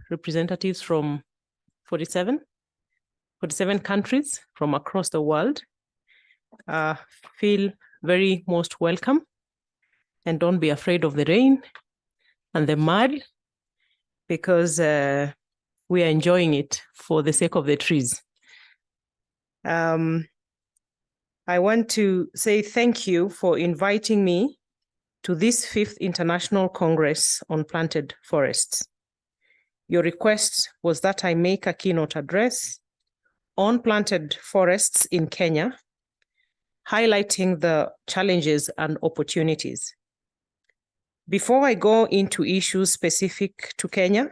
representatives from 47 countries from across the world. Feel very most welcome, and don't be afraid of the rain and the mud, because we are enjoying it for the sake of the trees. I want to say thank you for inviting me to this 5th International Congress on Planted Forests. Your request was that I make a keynote address on planted forests in Kenya, highlighting the challenges and opportunities. Before I go into issues specific to Kenya,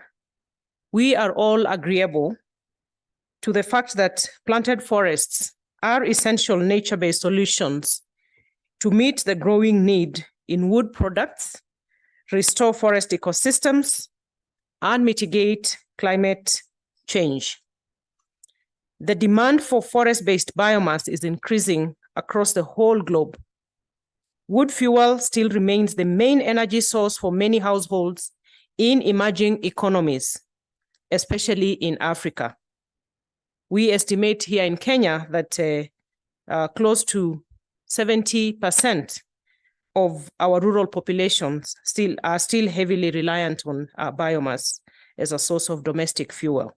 we are all agreeable to the fact that planted forests are essential nature-based solutions to meet the growing need in wood products, restore forest ecosystems, and mitigate climate change. The demand for forest-based biomass is increasing across the whole globe. Wood fuel still remains the main energy source for many households in emerging economies, especially in Africa. We estimate here in Kenya that close to 70% of our rural populations are still heavily reliant on biomass as a source of domestic fuel.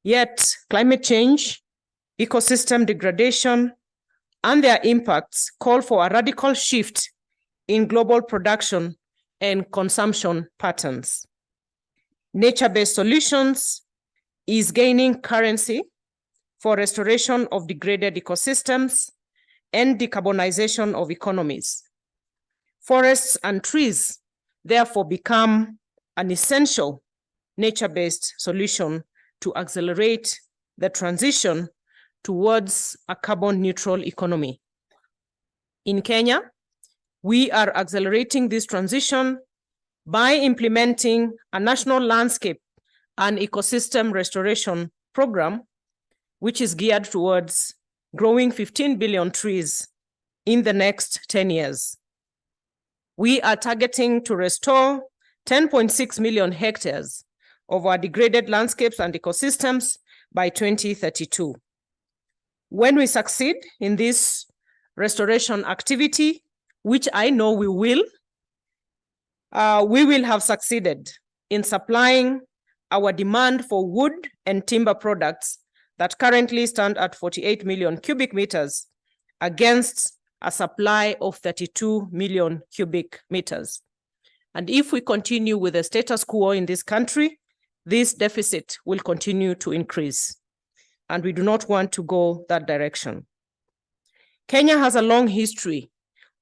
Yet, climate change, ecosystem degradation, and their impacts call for a radical shift in global production and consumption patterns. Nature-based solutions is gaining currency for restoration of degraded ecosystems and decarbonization of economies. Forests and trees therefore become an essential nature-based solution to accelerate the transition towards a carbon-neutral economy. In Kenya, we are accelerating this transition by implementing a national landscape and ecosystem restoration program, which is geared towards growing 15 billion trees in the next 10 years. We are targeting to restore 10.6 million hectares of our degraded landscapes and ecosystems by 2032. When we succeed in this restoration activity, which I know we will have succeeded in supplying our demand for wood and timber products that currently stand at 48 million cubic meters against a supply of 32 million cubic meters. And if we continue with the status quo in this country, this deficit will continue to increase. And we do not want to go that direction. Kenya has a long history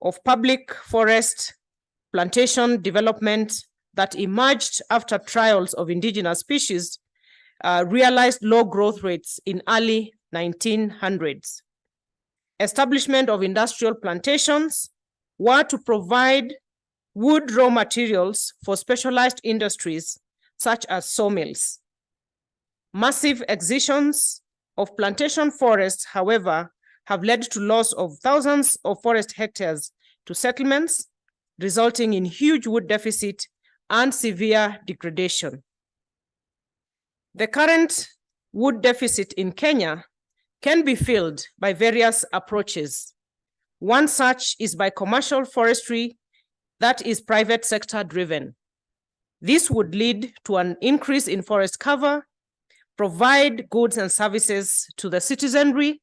of public forest plantation development that emerged after trials of indigenous species realized low growth rates in early 1900s. Establishment of industrial plantations were to provide wood raw materials for specialized industries such as sawmills. Massive excisions of plantation forests, however, have led to loss of thousands of forest hectares to settlements, resulting in huge wood deficit and severe degradation. The current wood deficit in Kenya can be filled by various approaches. One such is by commercial forestry that is private sector driven. This would lead to an increase in forest cover, provide goods and services to the citizenry,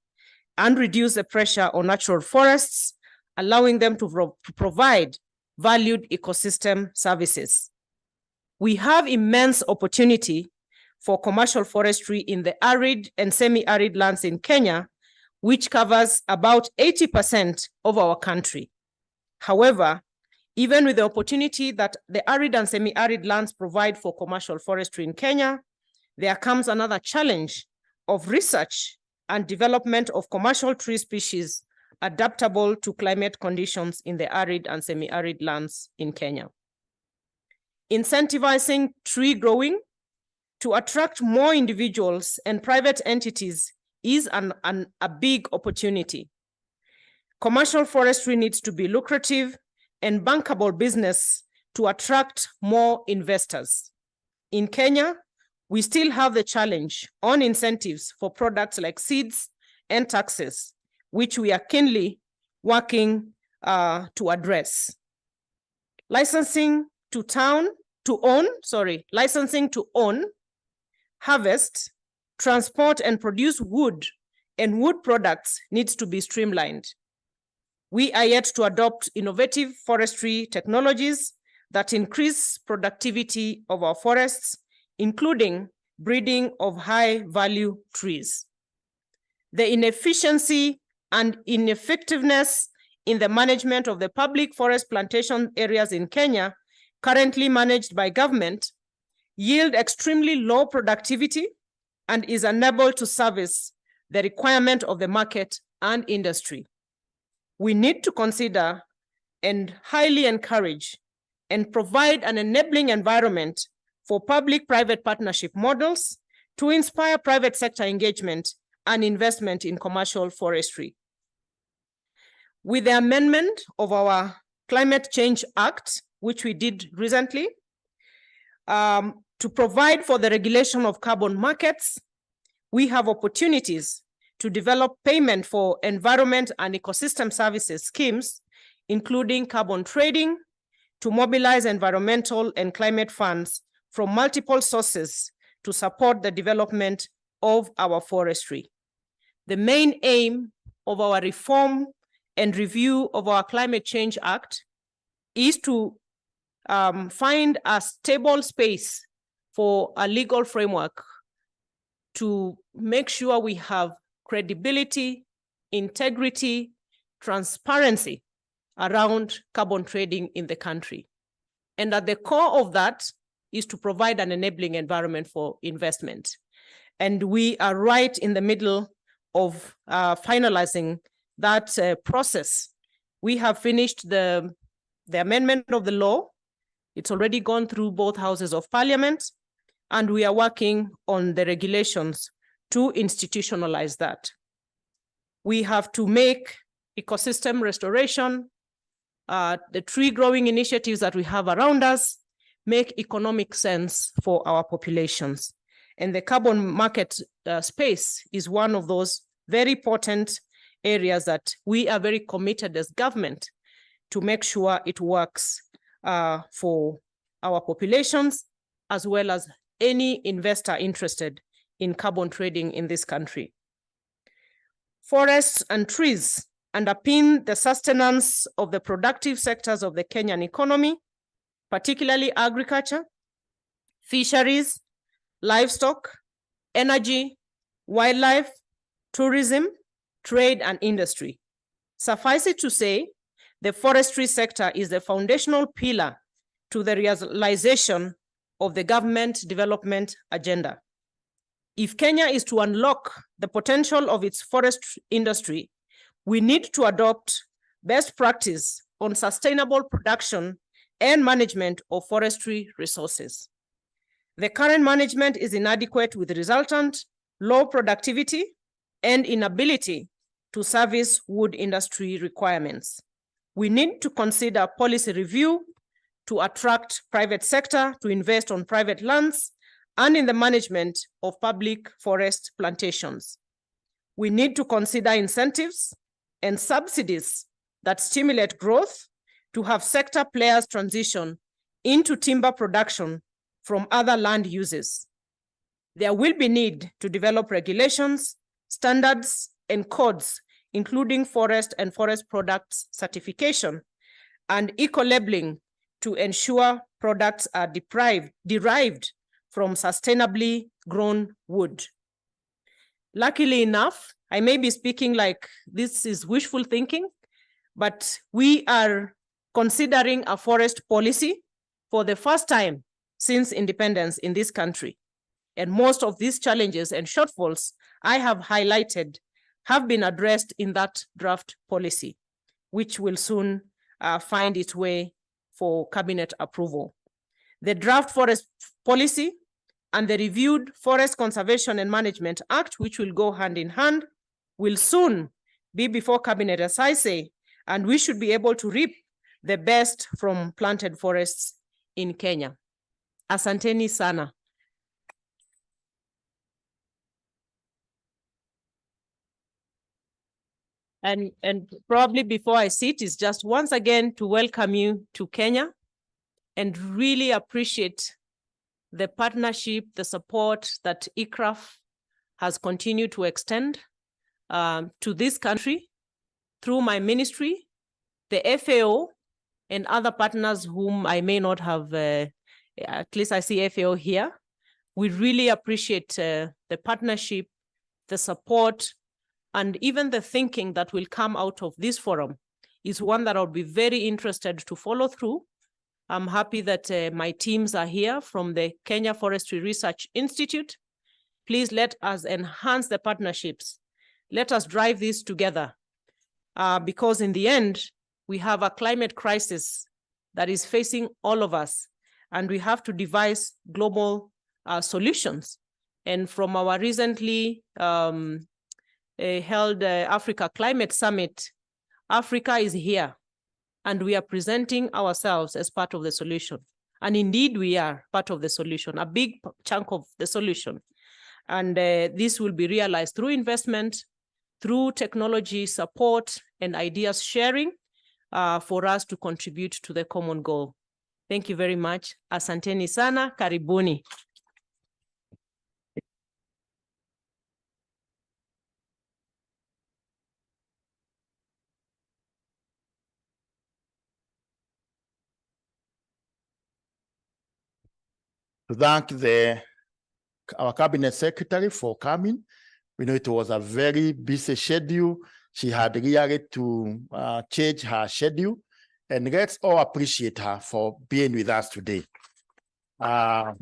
and reduce the pressure on natural forests, allowing them to provide valued ecosystem services. We have immense opportunity for commercial forestry in the arid and semi-arid lands in Kenya, which covers about 80% of our country. However, even with the opportunity that the arid and semi-arid lands provide for commercial forestry in Kenya, there comes another challenge of research and development of commercial tree species adaptable to climate conditions in the arid and semi-arid lands in Kenya. Incentivizing tree growing to attract more individuals and private entities is a big opportunity. Commercial forestry needs to be lucrative and bankable business to attract more investors. In Kenya, we still have the challenge on incentives for products like seeds and taxes, which we are keenly working to address. Licensing to own, harvest, transport, and produce wood and wood products needs to be streamlined. We are yet to adopt innovative forestry technologies that increase productivity of our forests, including breeding of high-value trees. The inefficiency and ineffectiveness in the management of the public forest plantation areas in Kenya, currently managed by government, yield extremely low productivity and is unable to service the requirement of the market and industry. We need to consider and highly encourage and provide an enabling environment for public-private partnership models to inspire private sector engagement and investment in commercial forestry. With the amendment of our Climate Change Act, which we did recently, to provide for the regulation of carbon markets, we have opportunities to develop payment for environment and ecosystem services schemes, including carbon trading, to mobilize environmental and climate funds from multiple sources to support the development of our forestry. The main aim of our reform and review of our Climate Change Act is to find a stable space for a legal framework to make sure we have credibility, integrity, transparency around carbon trading in the country. And at the core of that is to provide an enabling environment for investment. And we are right in the middle of finalizing that process. We have finished the amendment of the law. It's already gone through both houses of parliament, and we are working on the regulations to institutionalize that. We have to make ecosystem restoration, the tree growing initiatives that we have around us, make economic sense for our populations. And the carbon market space is one of those very important areas that we are very committed as government to make sure it works for our populations, as well as any investor interested in carbon trading in this country. Forests and trees underpin the sustenance of the productive sectors of the Kenyan economy, particularly agriculture, fisheries, livestock, energy, wildlife, tourism, trade, and industry. Suffice it to say, the forestry sector is the foundational pillar to the realization of the government development agenda. If Kenya is to unlock the potential of its forest industry, we need to adopt best practice on sustainable production and management of forestry resources. The current management is inadequate with resultant low productivity and inability to service wood industry requirements. We need to consider policy review to attract private sector to invest on private lands and in the management of public forest plantations. We need to consider incentives and subsidies that stimulate growth to have sector players transition into timber production from other land uses. There will be need to develop regulations, standards, and codes, including forest and forest products certification and eco-labeling to ensure products are derived from sustainably grown wood. Luckily enough, I may be speaking like this is wishful thinking, but we are considering a forest policy for the first time since independence in this country. And most of these challenges and shortfalls I have highlighted have been addressed in that draft policy, which will soon find its way for cabinet approval. The draft forest policy and the reviewed Forest Conservation and Management Act, which will go hand in hand, will soon be before cabinet, as I say, and we should be able to reap the best from planted forests in Kenya. Asanteni sana. And probably before I sit is just once again to welcome you to Kenya and really appreciate the partnership, the support that ICRAF has continued to extend to this country through my ministry, the FAO, and other partners whom I may not have, at least I see FAO here. We really appreciate the partnership, the support, and even the thinking that will come out of this forum is one that I'll be very interested to follow through. I'm happy that my teams are here from the Kenya Forestry Research Institute. Please let us enhance the partnerships. Let us drive this together because in the end, we have a climate crisis that is facing all of us, and we have to devise global solutions. And from our recently held Africa Climate Summit, Africa is here, and we are presenting ourselves as part of the solution. And indeed, we are part of the solution, a big chunk of the solution. And this will be realized through investment, through technology support and ideas sharing for us to contribute to the common goal. Thank you very much. Asanteni sana, karibuni. To thank our cabinet secretary for coming. We know it was a very busy schedule. She had really to change her schedule, and let's all appreciate her for being with us today. I'm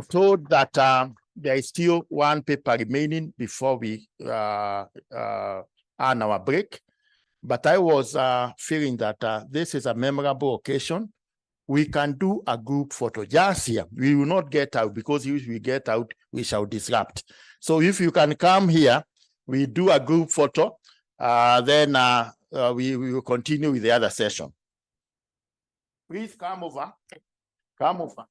told that there is still one paper remaining before we earn our break, but I was feeling that this is a memorable occasion. We can do a group photo just here. We will not get out because if we get out, we shall disrupt. So if you can come here, we do a group photo, then we will continue with the other session. Please come over. Come over.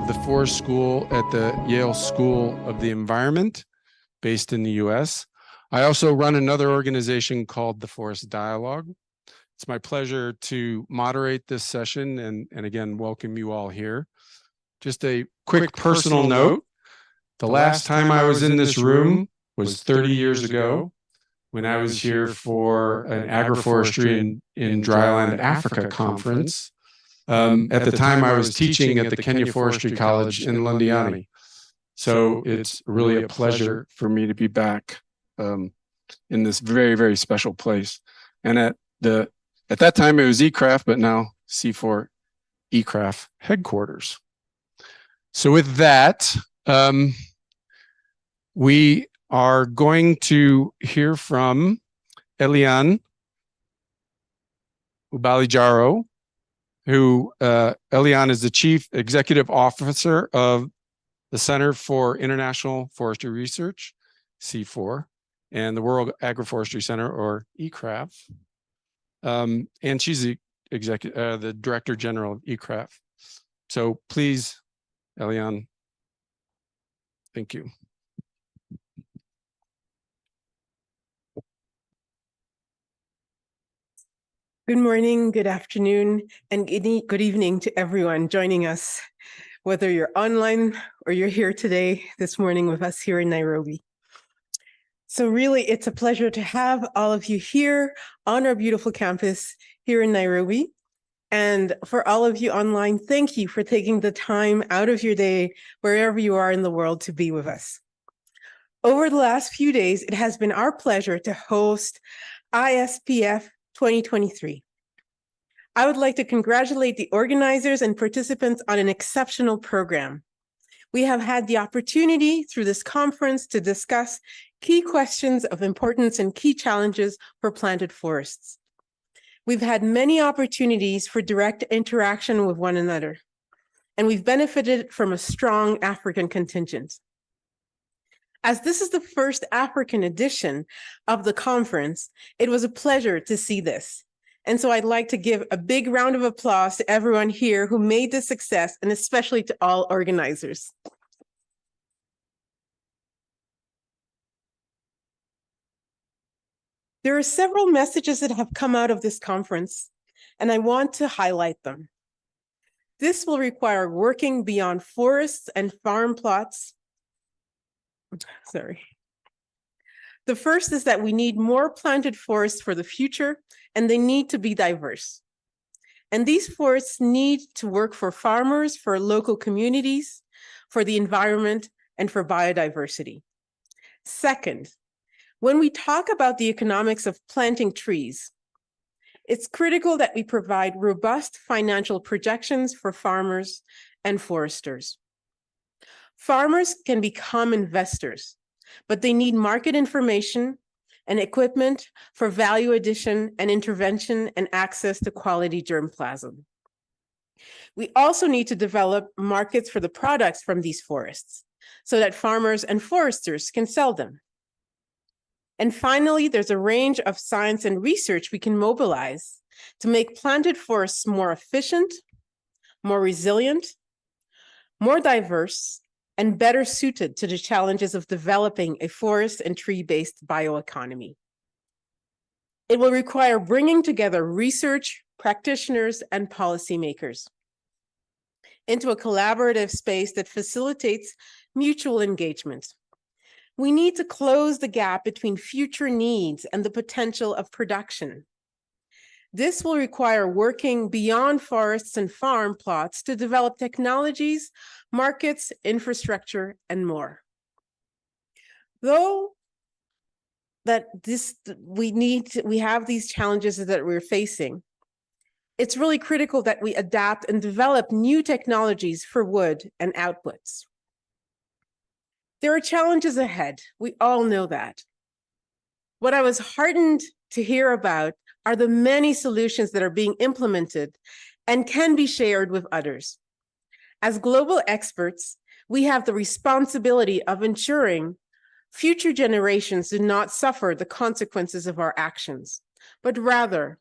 The Forest School at the Yale School of the Environment, based in the US. I also run another organization called the Forest Dialogue. It's my pleasure to moderate this session and again, welcome you all here. Just a quick personal note. The last time I was in this room was 30 years ago when I was here for an agroforestry in dryland Africa conference. At the time, I was teaching at the Kenya Forestry College in Londiani. So it's really a pleasure for me to be back in this very, very special place. And at that time, it was ICRAF, but now CIFOR ICRAF headquarters. So with that, we are going to hear from Eliane Ubalijaro, who Eliane is the Chief Executive Officer of the Center for International Forestry Research, CIFOR, and the World Agroforestry Center, or ICRAF. And she's the Director General of ICRAF. So please, Eliane, thank you. Good morning, good afternoon, and good evening to everyone joining us, whether you're online or you're here today, this morning with us here in Nairobi. So really, it's a pleasure to have all of you here on our beautiful campus here in Nairobi. And for all of you online, thank you for taking the time out of your day, wherever you are in the world, to be with us. Over the last few days, it has been our pleasure to host ISPF 2023. I would like to congratulate the organizers and participants on an exceptional program. We have had the opportunity through this conference to discuss key questions of importance and key challenges for planted forests. We've had many opportunities for direct interaction with one another, and we've benefited from a strong African contingent. As this is the first African edition of the conference, it was a pleasure to see this. And so I'd like to give a big round of applause to everyone here who made this success, and especially to all organizers. There are several messages that have come out of this conference, and I want to highlight them. This will require working beyond forests and farm plots. The first is that we need more planted forests for the future, and they need to be diverse. And these forests need to work for farmers, for local communities, for the environment, and for biodiversity. Second, when we talk about the economics of planting trees, it's critical that we provide robust financial projections for farmers and foresters. Farmers can become investors, but they need market information and equipment for value addition and intervention and access to quality germplasm. We also need to develop markets for the products from these forests so that farmers and foresters can sell them. And finally, there's a range of science and research we can mobilize to make planted forests more efficient, more resilient, more diverse, and better suited to the challenges of developing a forest and tree-based bioeconomy. It will require bringing together research, practitioners, and policymakers into a collaborative space that facilitates mutual engagement. We need to close the gap between future needs and the potential of production. This will require working beyond forests and farm plots to develop technologies, markets, infrastructure, and more. Though that we have these challenges that we're facing, it's really critical that we adapt and develop new technologies for wood and outputs. There are challenges ahead. We all know that. What I was heartened to hear about are the many solutions that are being implemented and can be shared with others. As global experts, we have the responsibility of ensuring future generations do not suffer the consequences of our actions, but rather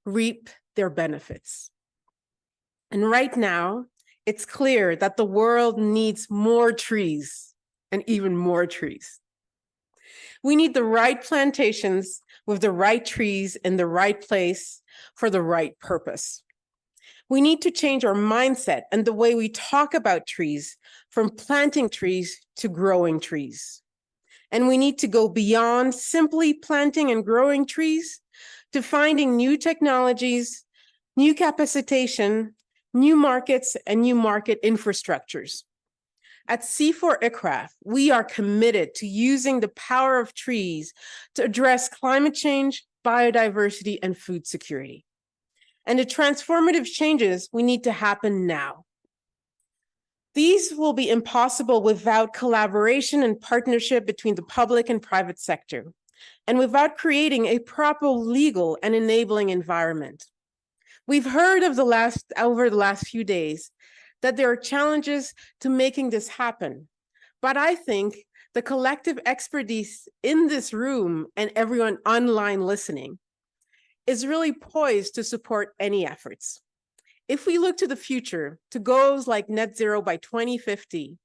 reap their benefits. And right now, it's clear that the world needs more trees and even more trees. We need the right plantations with the right trees in the right place for the right purpose. We need to change our mindset and the way we talk about trees, from planting trees to growing trees. And we need to go beyond simply planting and growing trees to finding new technologies, new capacitation, new markets, and new market infrastructures. At CIFOR-ICRAF, we are committed to using the power of trees to address climate change, biodiversity, and food security. And the transformative changes we need to happen now. These will be impossible without collaboration and partnership between the public and private sector, and without creating a proper legal and enabling environment. We've heard of over the last few days that there are challenges to making this happen, but I think the collective expertise in this room and everyone online listening is really poised to support any efforts. If we look to the future, to goals like net zero by 2050,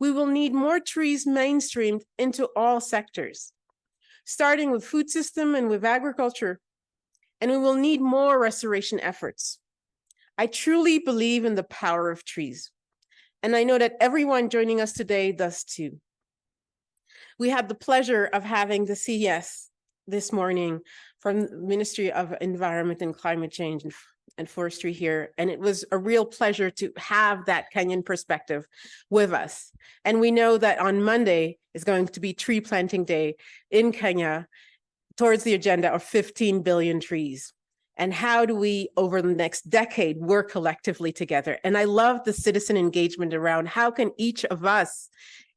we will need more trees mainstreamed into all sectors, starting with food system and with agriculture, and we will need more restoration efforts. I truly believe in the power of trees, and I know that everyone joining us today does too. We had the pleasure of having the CES this morning from the Ministry of Environment and Climate Change and Forestry here, and it was a real pleasure to have that Kenyan perspective with us. And we know that on Monday is going to be Tree Planting Day in Kenya, towards the agenda of 15 billion trees. And how do we, over the next decade, work collectively together? And I love the citizen engagement around how can each of us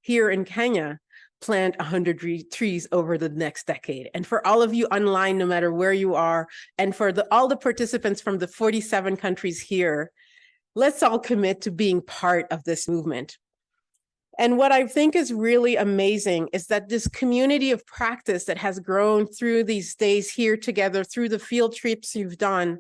here in Kenya plant 100 trees over the next decade. And for all of you online, no matter where you are, and for all the participants from the 47 countries here, let's all commit to being part of this movement. And what I think is really amazing is that this community of practice that has grown through these days here together, through the field trips you've done,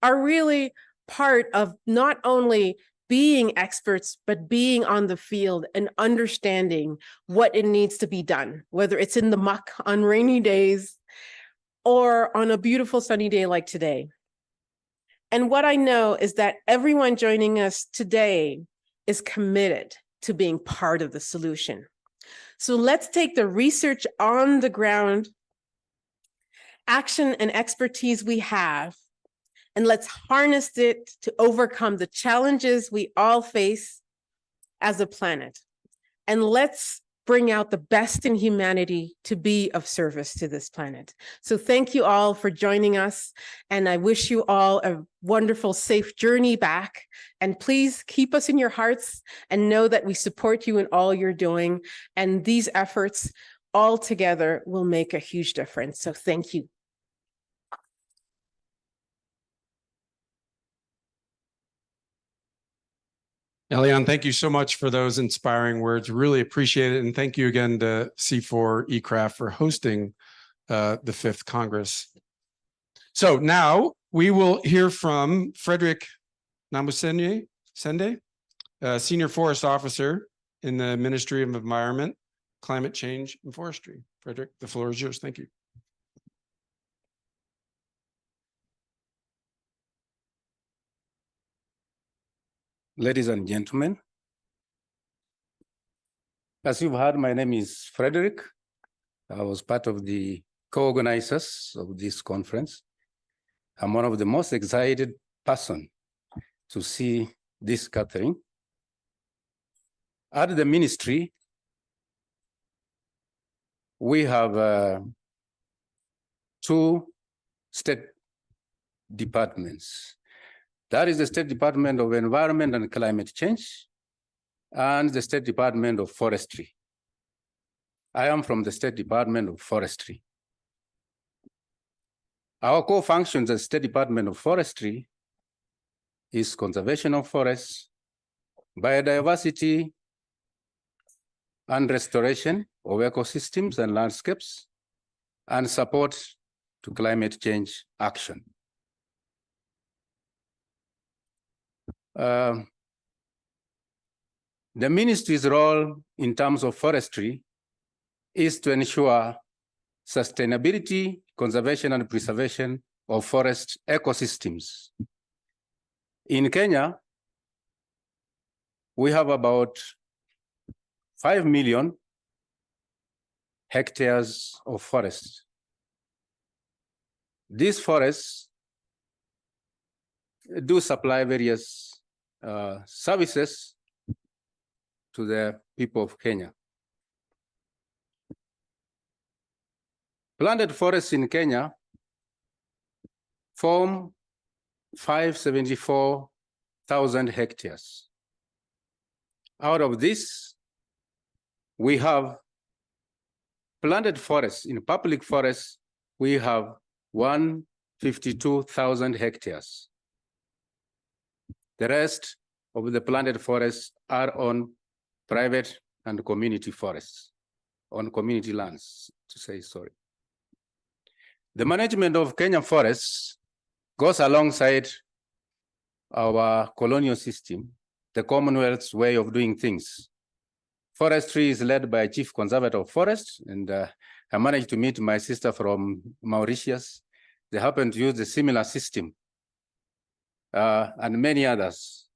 are really part of not only being experts, but being on the field and understanding what it needs to be done, whether it's in the muck on rainy days or on a beautiful sunny day like today. And what I know is that everyone joining us today is committed to being part of the solution. So let's take the research on the ground, action and expertise we have, and let's harness it to overcome the challenges we all face as a planet. And let's bring out the best in humanity to be of service to this planet. So thank you all for joining us. And I wish you all a wonderful, safe journey back. And please keep us in your hearts and know that we support you in all you're doing. And these efforts all together will make a huge difference. So thank you. Eliane, thank you so much for those inspiring words. Really appreciate it. And thank you again to CIFOR-ICRAF for hosting the 5th Congress. So now we will hear from Frederick Namusende, Senior Forest Officer in the Ministry of Environment, Climate Change, and Forestry. Frederick, the floor is yours. Thank you. Ladies and gentlemen, as you've heard, my name is Frederick. I was part of the co-organizers of this conference. I'm one of the most excited person to see this gathering. At the ministry, we have 2 state departments. That is the State Department of Environment and Climate Change and the State Department of Forestry. I am from the State Department of Forestry. Our core functions as State Department of Forestry is conservation of forests, biodiversity and restoration of ecosystems and landscapes, and support to climate change action. The ministry's role in terms of forestry is to ensure sustainability, conservation, and preservation of forest ecosystems. In Kenya, we have about 5 million hectares of forests. These forests do supply various services to the people of Kenya. Planted forests in Kenya form 574,000 hectares. Out of this, we have planted forests. In public forests, we have 152,000 hectares. The rest of the planted forests are on private and community forests, on community lands, to say sorry. The management of Kenyan forests goes alongside our colonial system, the Commonwealth's way of doing things. Forestry is led by a chief conservator of forests, and I managed to meet my sister from Mauritius. They happen to use a similar system, and many others,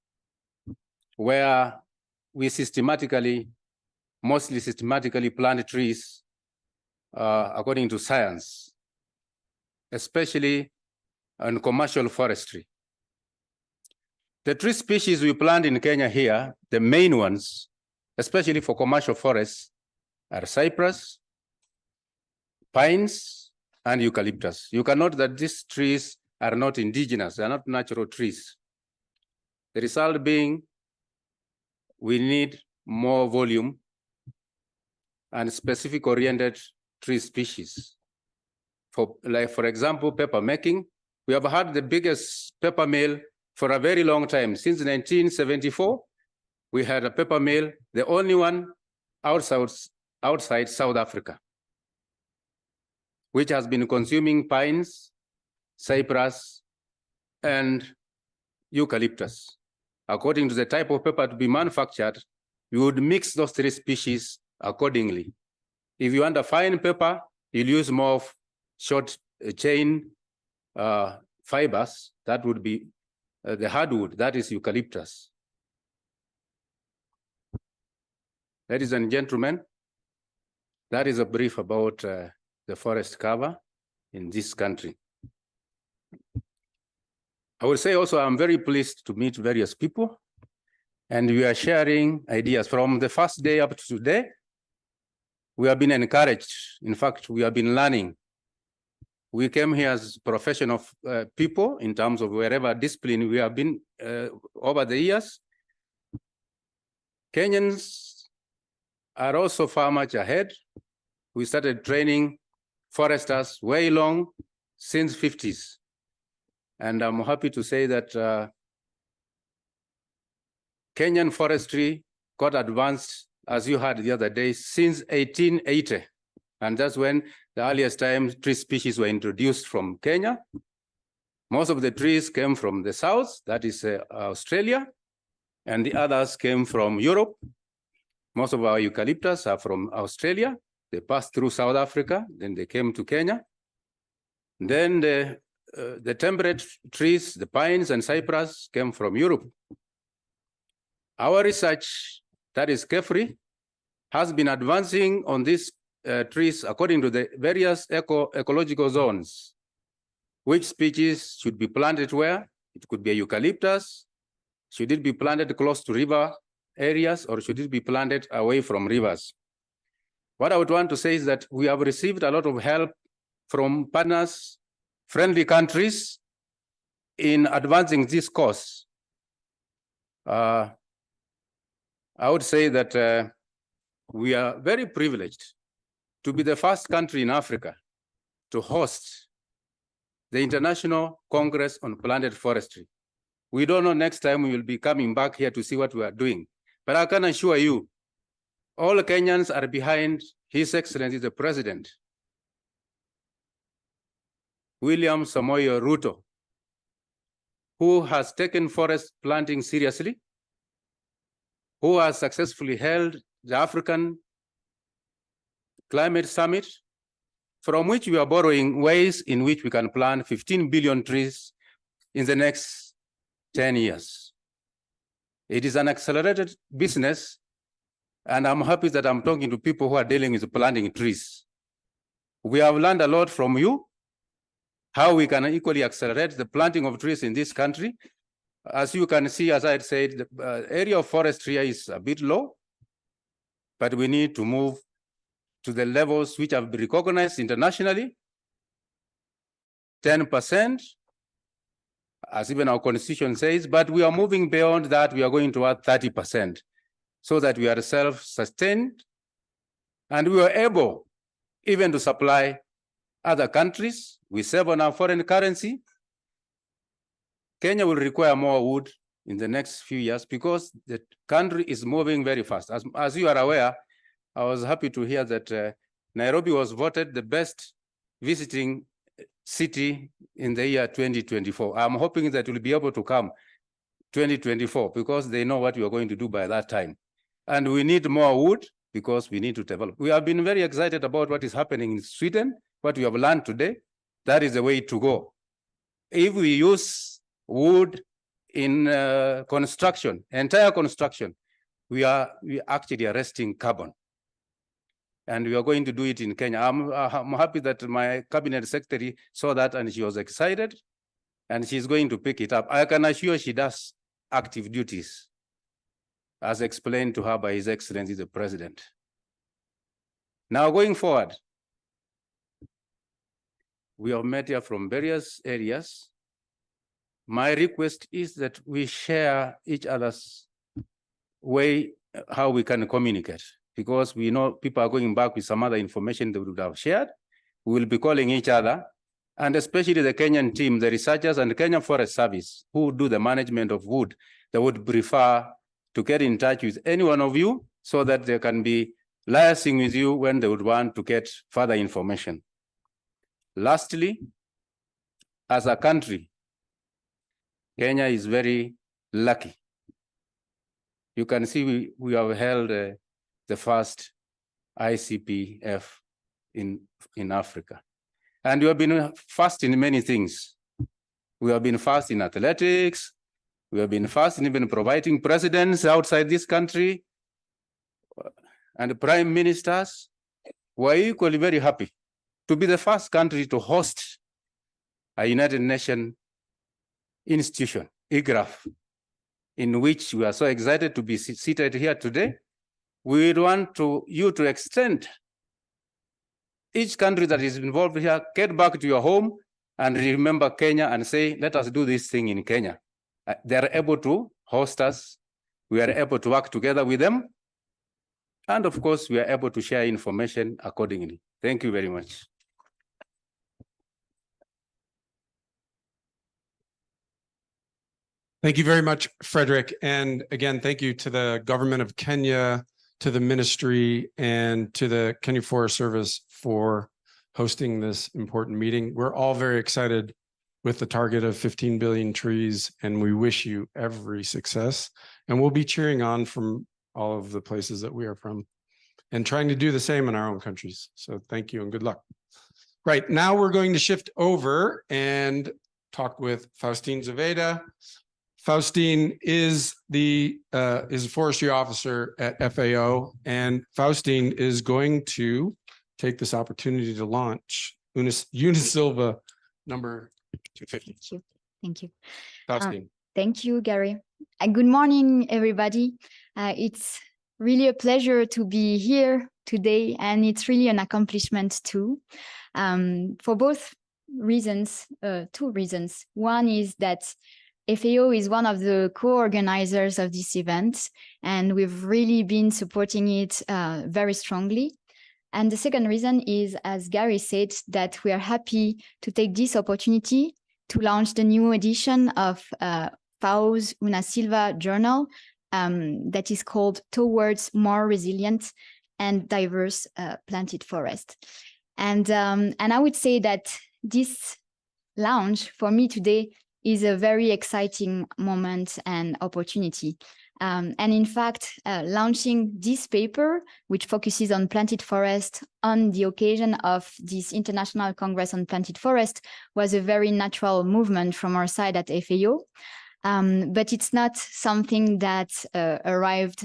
where we mostly systematically plant trees according to science, especially on commercial forestry. The tree species we plant in Kenya here, the main ones, especially for commercial forests, are cypress, pines, and eucalyptus. You can note that these trees are not indigenous, they are not natural trees. The result being, we need more volume and specific oriented tree species. For example, paper making, we have had the biggest paper mill for a very long time. Since 1974, we had a paper mill, the only one outside South Africa, which has been consuming pines, cypress, and eucalyptus. According to the type of paper to be manufactured, you would mix those three species accordingly. If you want a fine paper, you'll use more of short chain fibers. That would be the hardwood, that is eucalyptus. Ladies and gentlemen, that is a brief about the forest cover in this country. I will say also I'm very pleased to meet various people, and we are sharing ideas. From the first day up to today, we have been encouraged. In fact, we have been learning. We came here as professional people in terms of wherever discipline we have been over the years. Kenyans are also far much ahead. We started training foresters way long, since 50s. And I'm happy to say that Kenyan forestry got advanced, as you heard the other day, since 1880. And that's when the earliest time tree species were introduced from Kenya. Most of the trees came from the south, that is Australia, and the others came from Europe. Most of our eucalyptus are from Australia. They passed through South Africa, then they came to Kenya. Then the temperate trees, the pines and cypress, came from Europe. Our research, that is CIFOR, has been advancing on these trees according to the various ecological zones. Which species should be planted where? It could be a eucalyptus. Should it be planted close to river areas, or should it be planted away from rivers? What I would want to say is that we have received a lot of help from partners, friendly countries in advancing this course. I would say that we are very privileged to be the first country in Africa to host the International Congress on Planted Forestry. We don't know next time we will be coming back here to see what we are doing. But I can assure you, all Kenyans are behind His Excellency the President, William Samoei Ruto, who has taken forest planting seriously, who has successfully held the African Climate Summit, from which we are borrowing ways in which we can plant 15 billion trees in the next 10 years. It is an accelerated business, and I'm happy that I'm talking to people who are dealing with planting trees. We have learned a lot from you, how we can equally accelerate the planting of trees in this country. As you can see, as I said, the area of forestry is a bit low, but we need to move to the levels which have been recognized internationally, 10%, as even our constitution says, but we are moving beyond that. We are going toward 30% so that we are self-sustained and we are able even to supply other countries. We save on our foreign currency. Kenya will require more wood in the next few years because the country is moving very fast. As you are aware, I was happy to hear that Nairobi was voted the best visiting city in the year 2024. I'm hoping that we'll be able to come 2024 because they know what we are going to do by that time. And we need more wood because we need to develop. We have been very excited about what is happening in Sweden, what we have learned today. That is the way to go. If we use wood in construction, entire construction, we actually arresting carbon. And we are going to do it in Kenya. I'm happy that my cabinet secretary saw that and she was excited and she's going to pick it up. I can assure she does active duties as explained to her by His Excellency the President. Now going forward, we have met here from various areas. My request is that we share each other's way, how we can communicate, because we know people are going back with some other information they would have shared. We will be calling each other, and especially the Kenyan team, the researchers and the Kenyan Forest Service, who do the management of wood, they would prefer to get in touch with any one of you so that they can be liaising with you when they would want to get further information. Lastly, as a country, Kenya is very lucky. You can see we have held the first ICPF in Africa. And we have been first in many things. We have been first in athletics. We have been first in even providing presidents outside this country and prime ministers. We're equally very happy to be the first country to host a United Nations institution, ICRAF, in which we are so excited to be seated here today. We want you to extend each country that is involved here, get back to your home and remember Kenya and say, let us do this thing in Kenya. They are able to host us. We are able to work together with them. And of course, we are able to share information accordingly. Thank you very much. Thank you very much, Frederick. And again, thank you to the government of Kenya, to the ministry, and to the Kenya Forest Service for hosting this important meeting. We're all very excited with the target of 15 billion trees, and we wish you every success. And we'll be cheering on from all of the places that we are from and trying to do the same in our own countries. So thank you and good luck. Right, now we're going to shift over and talk with Faustine Zaveda. Faustine is a forestry officer at FAO, and Faustine is going to take this opportunity to launch Unasylva number 250. Thank you. Faustine. Thank you, Gary. Good morning, everybody. It's really a pleasure to be here today, and it's really an accomplishment too, for both reasons, two reasons. One is that FAO is one of the co-organizers of this event, and we've really been supporting it very strongly. And the second reason is, as Gary said, that we are happy to take this opportunity to launch the new edition of FAO's Unasylva journal that is called Towards More Resilient and Diverse Planted Forest. And I would say that this launch for me today is a very exciting moment and opportunity. And in fact, launching this paper, which focuses on planted forest on the occasion of this International Congress on Planted Forest, was a very natural movement from our side at FAO. But it's not something that arrived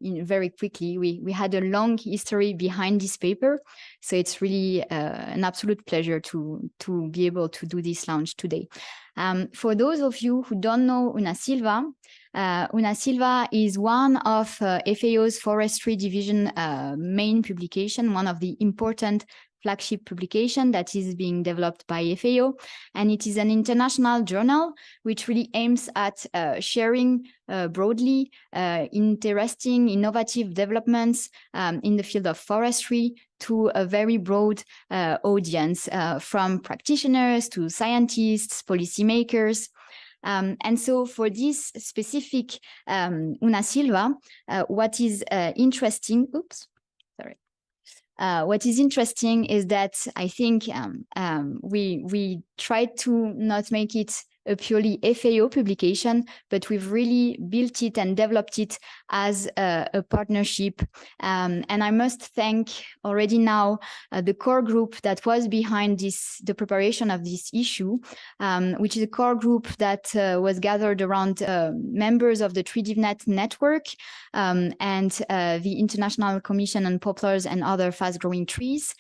very quickly. We had a long history behind this paper, so it's really an absolute pleasure to be able to do this launch today. For those of you who don't know Unasylva, Unasylva is one of FAO's forestry division main publication, one of the important flagship publication that is being developed by FAO. And it is an international journal which really aims at sharing broadly interesting, innovative developments in the field of forestry to a very broad audience, from practitioners to scientists, policymakers. And so for this specific Unasylva, what is interesting, what is interesting is that I think we tried to not make it a purely FAO publication, but we've really built it and developed it as a partnership. And I must thank already now the core group that was behind the preparation of this issue, which is a core group that was gathered around members of the TreeDivNet network and the International Commission on Poplars and Other Fast-Growing Trees,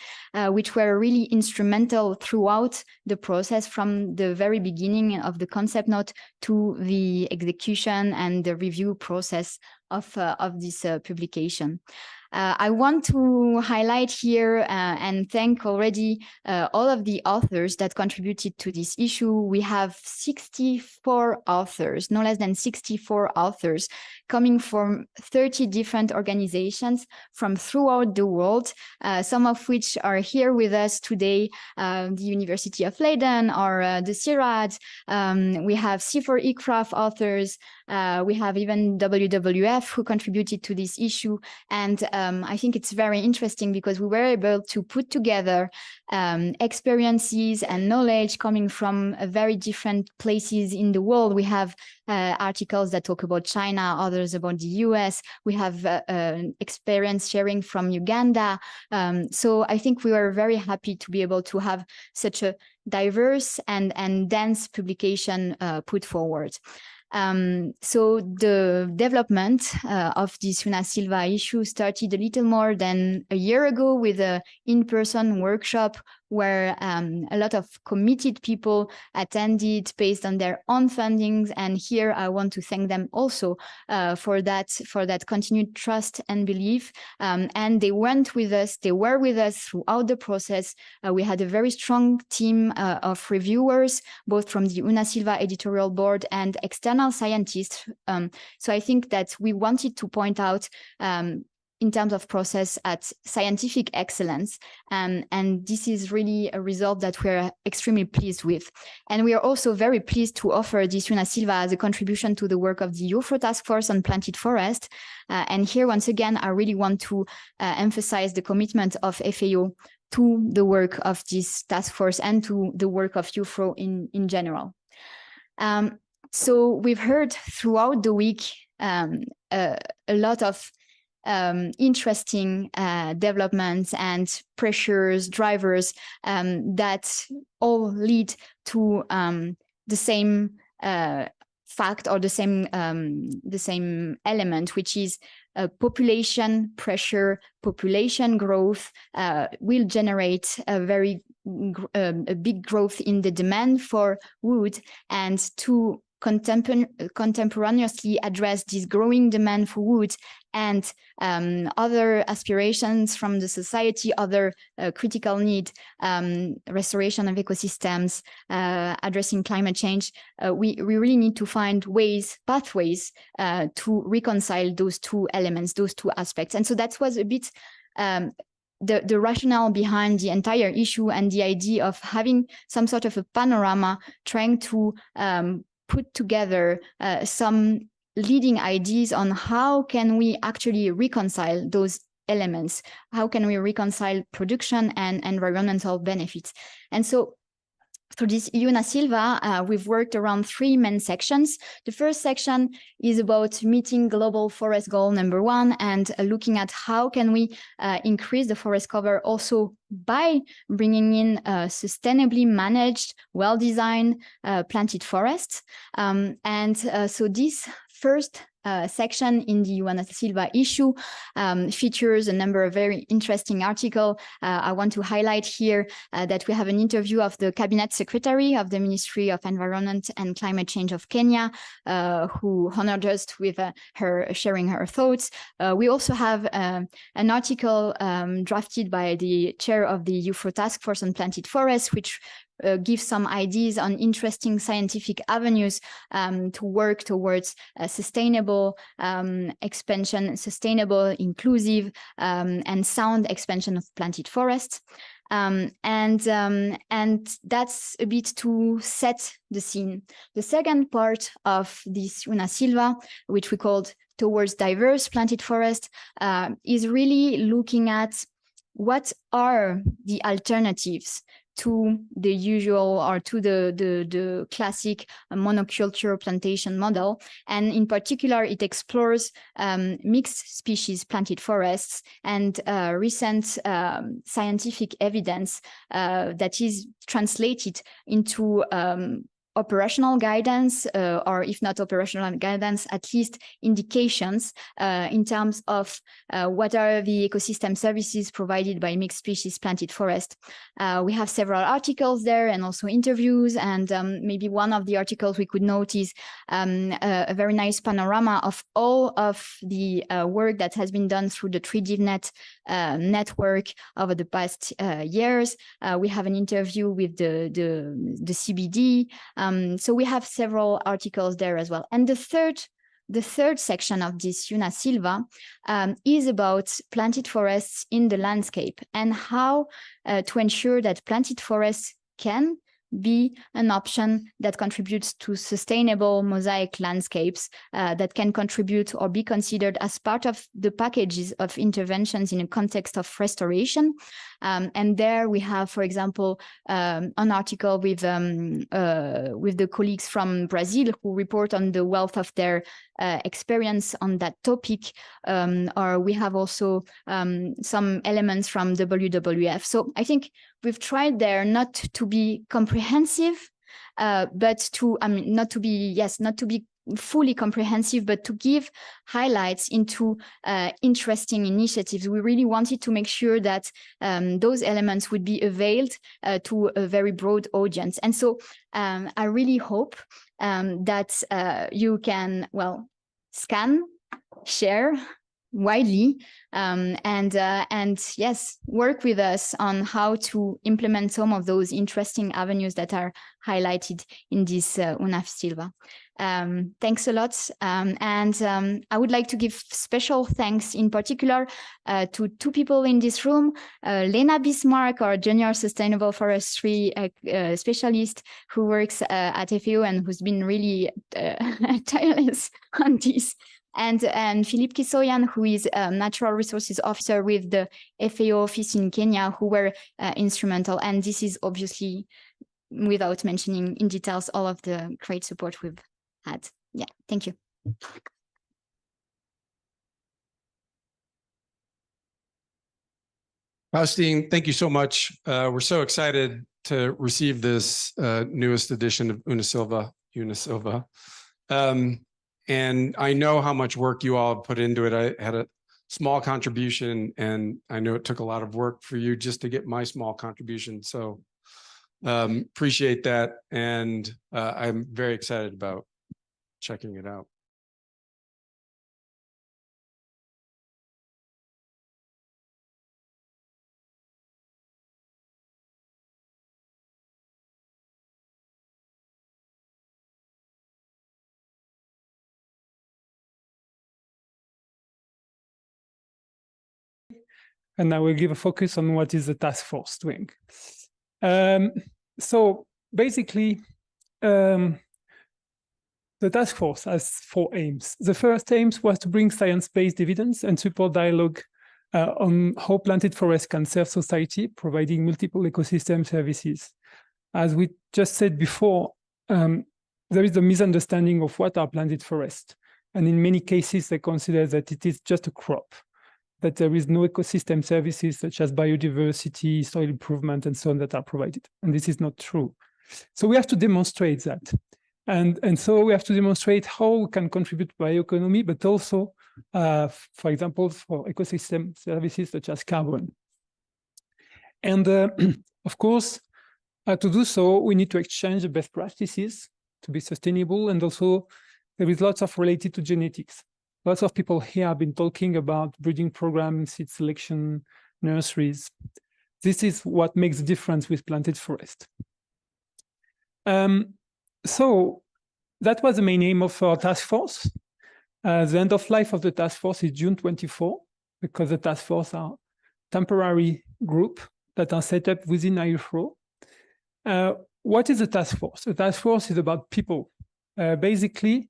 which were really instrumental throughout the process from the very beginning of the concept note to the execution and the review process of this publication. I want to highlight here and thank already all of the authors that contributed to this issue. We have 64 authors, no less than 64 authors, coming from 30 different organizations from throughout the world, some of which are here with us today, the University of Leiden or the CIRAD. We have CIFOR-ICRAF authors. We have even WWF who contributed to this issue. And I think it's very interesting because we were able to put together experiences and knowledge coming from very different places in the world. We have articles that talk about China, others about the US. We have experience sharing from Uganda. So I think we were very happy to be able to have such a diverse and dense publication put forward. So the development of this Unasylva issue started a little more than a year ago with an in-person workshop where a lot of committed people attended based on their own fundings. And here I want to thank them also for that continued trust and belief. And they went with us, they were with us throughout the process. We had a very strong team of reviewers, both from the Unasylva editorial board and external scientists. So I think that we wanted to point out in terms of process at scientific excellence. And this is really a result that we're extremely pleased with. And we are also very pleased to offer this Unasylva as a contribution to the work of the IUFRO Task Force on Planted Forest. And here, once again, I really want to emphasize the commitment of FAO to the work of this task force and to the work of IUFRO in general. So we've heard throughout the week a lot of interesting developments and pressures, drivers that all lead to the same fact or the same element, which is population pressure, population growth will generate a big growth in the demand for wood, and to contemporaneously address this growing demand for wood and other aspirations from the society, other critical need, restoration of ecosystems, addressing climate change, we really need to find pathways to reconcile those two elements, those two aspects. And so that was a bit the rationale behind the entire issue and the idea of having some sort of a panorama, trying to put together some leading ideas on how can we actually reconcile those elements, how can we reconcile production and environmental benefits. And so through this Unasylva, we've worked around 3 main sections. The first section is about meeting global forest goal number 1 and looking at how can we increase the forest cover also by bringing in sustainably managed, well-designed planted forests. So this first section in the Unasylva issue features a number of very interesting articles. I want to highlight here that we have an interview of the Cabinet Secretary of the Ministry of Environment and Climate Change of Kenya, who honored us with her sharing her thoughts. We also have an article drafted by the chair of the IUFRO Task Force on Planted Forests, which gives some ideas on interesting scientific avenues to work towards a sustainable expansion, sustainable, inclusive, and sound expansion of planted forests. And that's a bit to set the scene. The second part of this Unasylva, which we called Towards Diverse Planted Forest, is really looking at what are the alternatives to the usual or to the classic monoculture plantation model. And in particular, it explores mixed species planted forests and recent scientific evidence that is translated into operational guidance, or if not operational guidance, at least indications in terms of what are the ecosystem services provided by mixed species planted forest. We have several articles there and also interviews, and maybe one of the articles we could note is a very nice panorama of all of the work that has been done through the TreeDivNet network over the past years. We have an interview with the CBD. So we have several articles there as well. And the third section of this Unasylva is about planted forests in the landscape and how to ensure that planted forests can be an option that contributes to sustainable mosaic landscapes that can contribute or be considered as part of the packages of interventions in a context of restoration. And there we have, for example, an article with the colleagues from Brazil who report on the wealth of their experience on that topic. Or we have also some elements from WWF. So I think we've tried there not to be comprehensive, but to, not to be fully comprehensive, but to give highlights into interesting initiatives. We really wanted to make sure that those elements would be availed to a very broad audience. And so I really hope that you can, well, scan, share widely, and yes, work with us on how to implement some of those interesting avenues that are highlighted in this Unasylva. Thanks a lot. And I would like to give special thanks in particular to two people in this room, Lena Bismarck, our junior sustainable forestry specialist who works at FAO and who's been really tireless on this. And Philippe Kisoyan, who is a natural resources officer with the FAO office in Kenya, who were instrumental. And this is obviously without mentioning in details all of the great support we've had. Yeah, thank you. Faustine, thank you so much. We're so excited to receive this newest edition of Unasylva. And I know how much work you all put into it. I had a small contribution, and I know it took a lot of work for you just to get my small contribution. So appreciate that. And I'm very excited about checking it out. And I will give a focus on what is the task force doing. So basically, the task force has 4 aims. The first aim was to bring science-based evidence and support dialogue on how planted forests can serve society, providing multiple ecosystem services. As we just said before, there is a misunderstanding of what are planted forests. And in many cases, they consider that it is just a crop, that there is no ecosystem services such as biodiversity, soil improvement, and so on that are provided. And this is not true. So we have to demonstrate that. And so we have to demonstrate how we can contribute to bioeconomy, but also, for example, for ecosystem services such as carbon. And of course, to do so, we need to exchange the best practices to be sustainable. And also, there is lots of related to genetics. Lots of people here have been talking about breeding programs, seed selection, nurseries. This is what makes the difference with planted forest. So that was the main aim of our task force. The end of life of the task force is June 24, because the task force are temporary group that are set up within IUFRO. What is a task force? A task force is about people. Basically,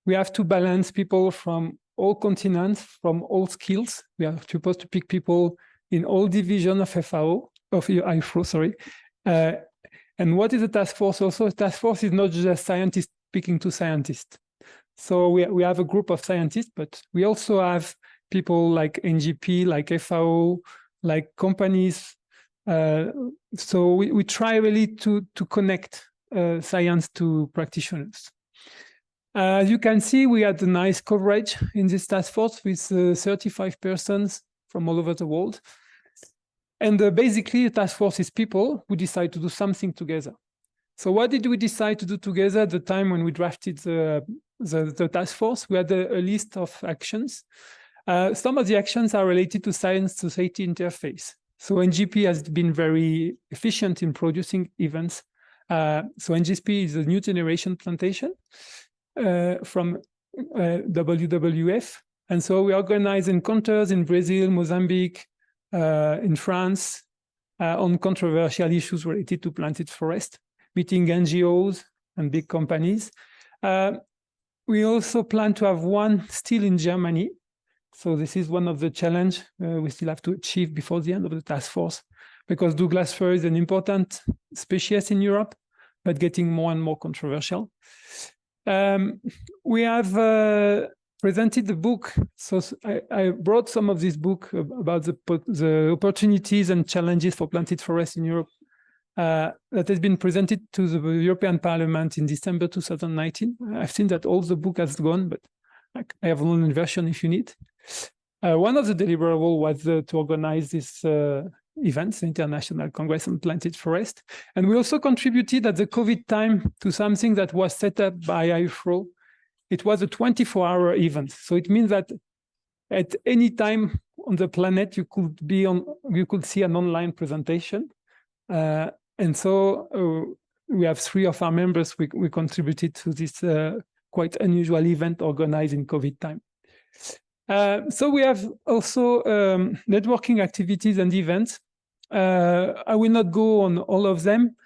we have to balance people from all continents, from all skills. We are supposed to pick people in all divisions of IUFRO, sorry. And what is a task force also? A task force is not just scientists speaking to scientists. So we have a group of scientists, but we also have people like NGP, like FAO, like companies. So we try really to connect science to practitioners. As you can see, we had a nice coverage in this task force with 35 persons from all over the world. And basically, a task force is people who decide to do something together. So what did we decide to do together at the time when we drafted the task force? We had a list of actions. Some of the actions are related to science-society interface. So NGP has been very efficient in producing events. So NGP is a new generation plantation from WWF. And so we organize encounters in Brazil, Mozambique, in France, on controversial issues related to planted forest, meeting NGOs and big companies. We also plan to have one still in Germany. So this is one of the challenges we still have to achieve before the end of the task force, because Douglas fir is an important species in Europe, but getting more and more controversial. We have presented the book. So I brought some of this book about the opportunities and challenges for planted forests in Europe that has been presented to the European Parliament in December 2019. I've seen that all the book has gone, but I have an online version if you need. One of the deliverables was to organize this events, International Congress on Planted Forest. And we also contributed at the COVID time to something that was set up by IUFRO. It was a 24-hour event. So it means that at any time on the planet, you could see an online presentation. And so we have 3 of our members, we contributed to this quite unusual event organized in COVID time. So we have also networking activities and events. I will not go on all of them.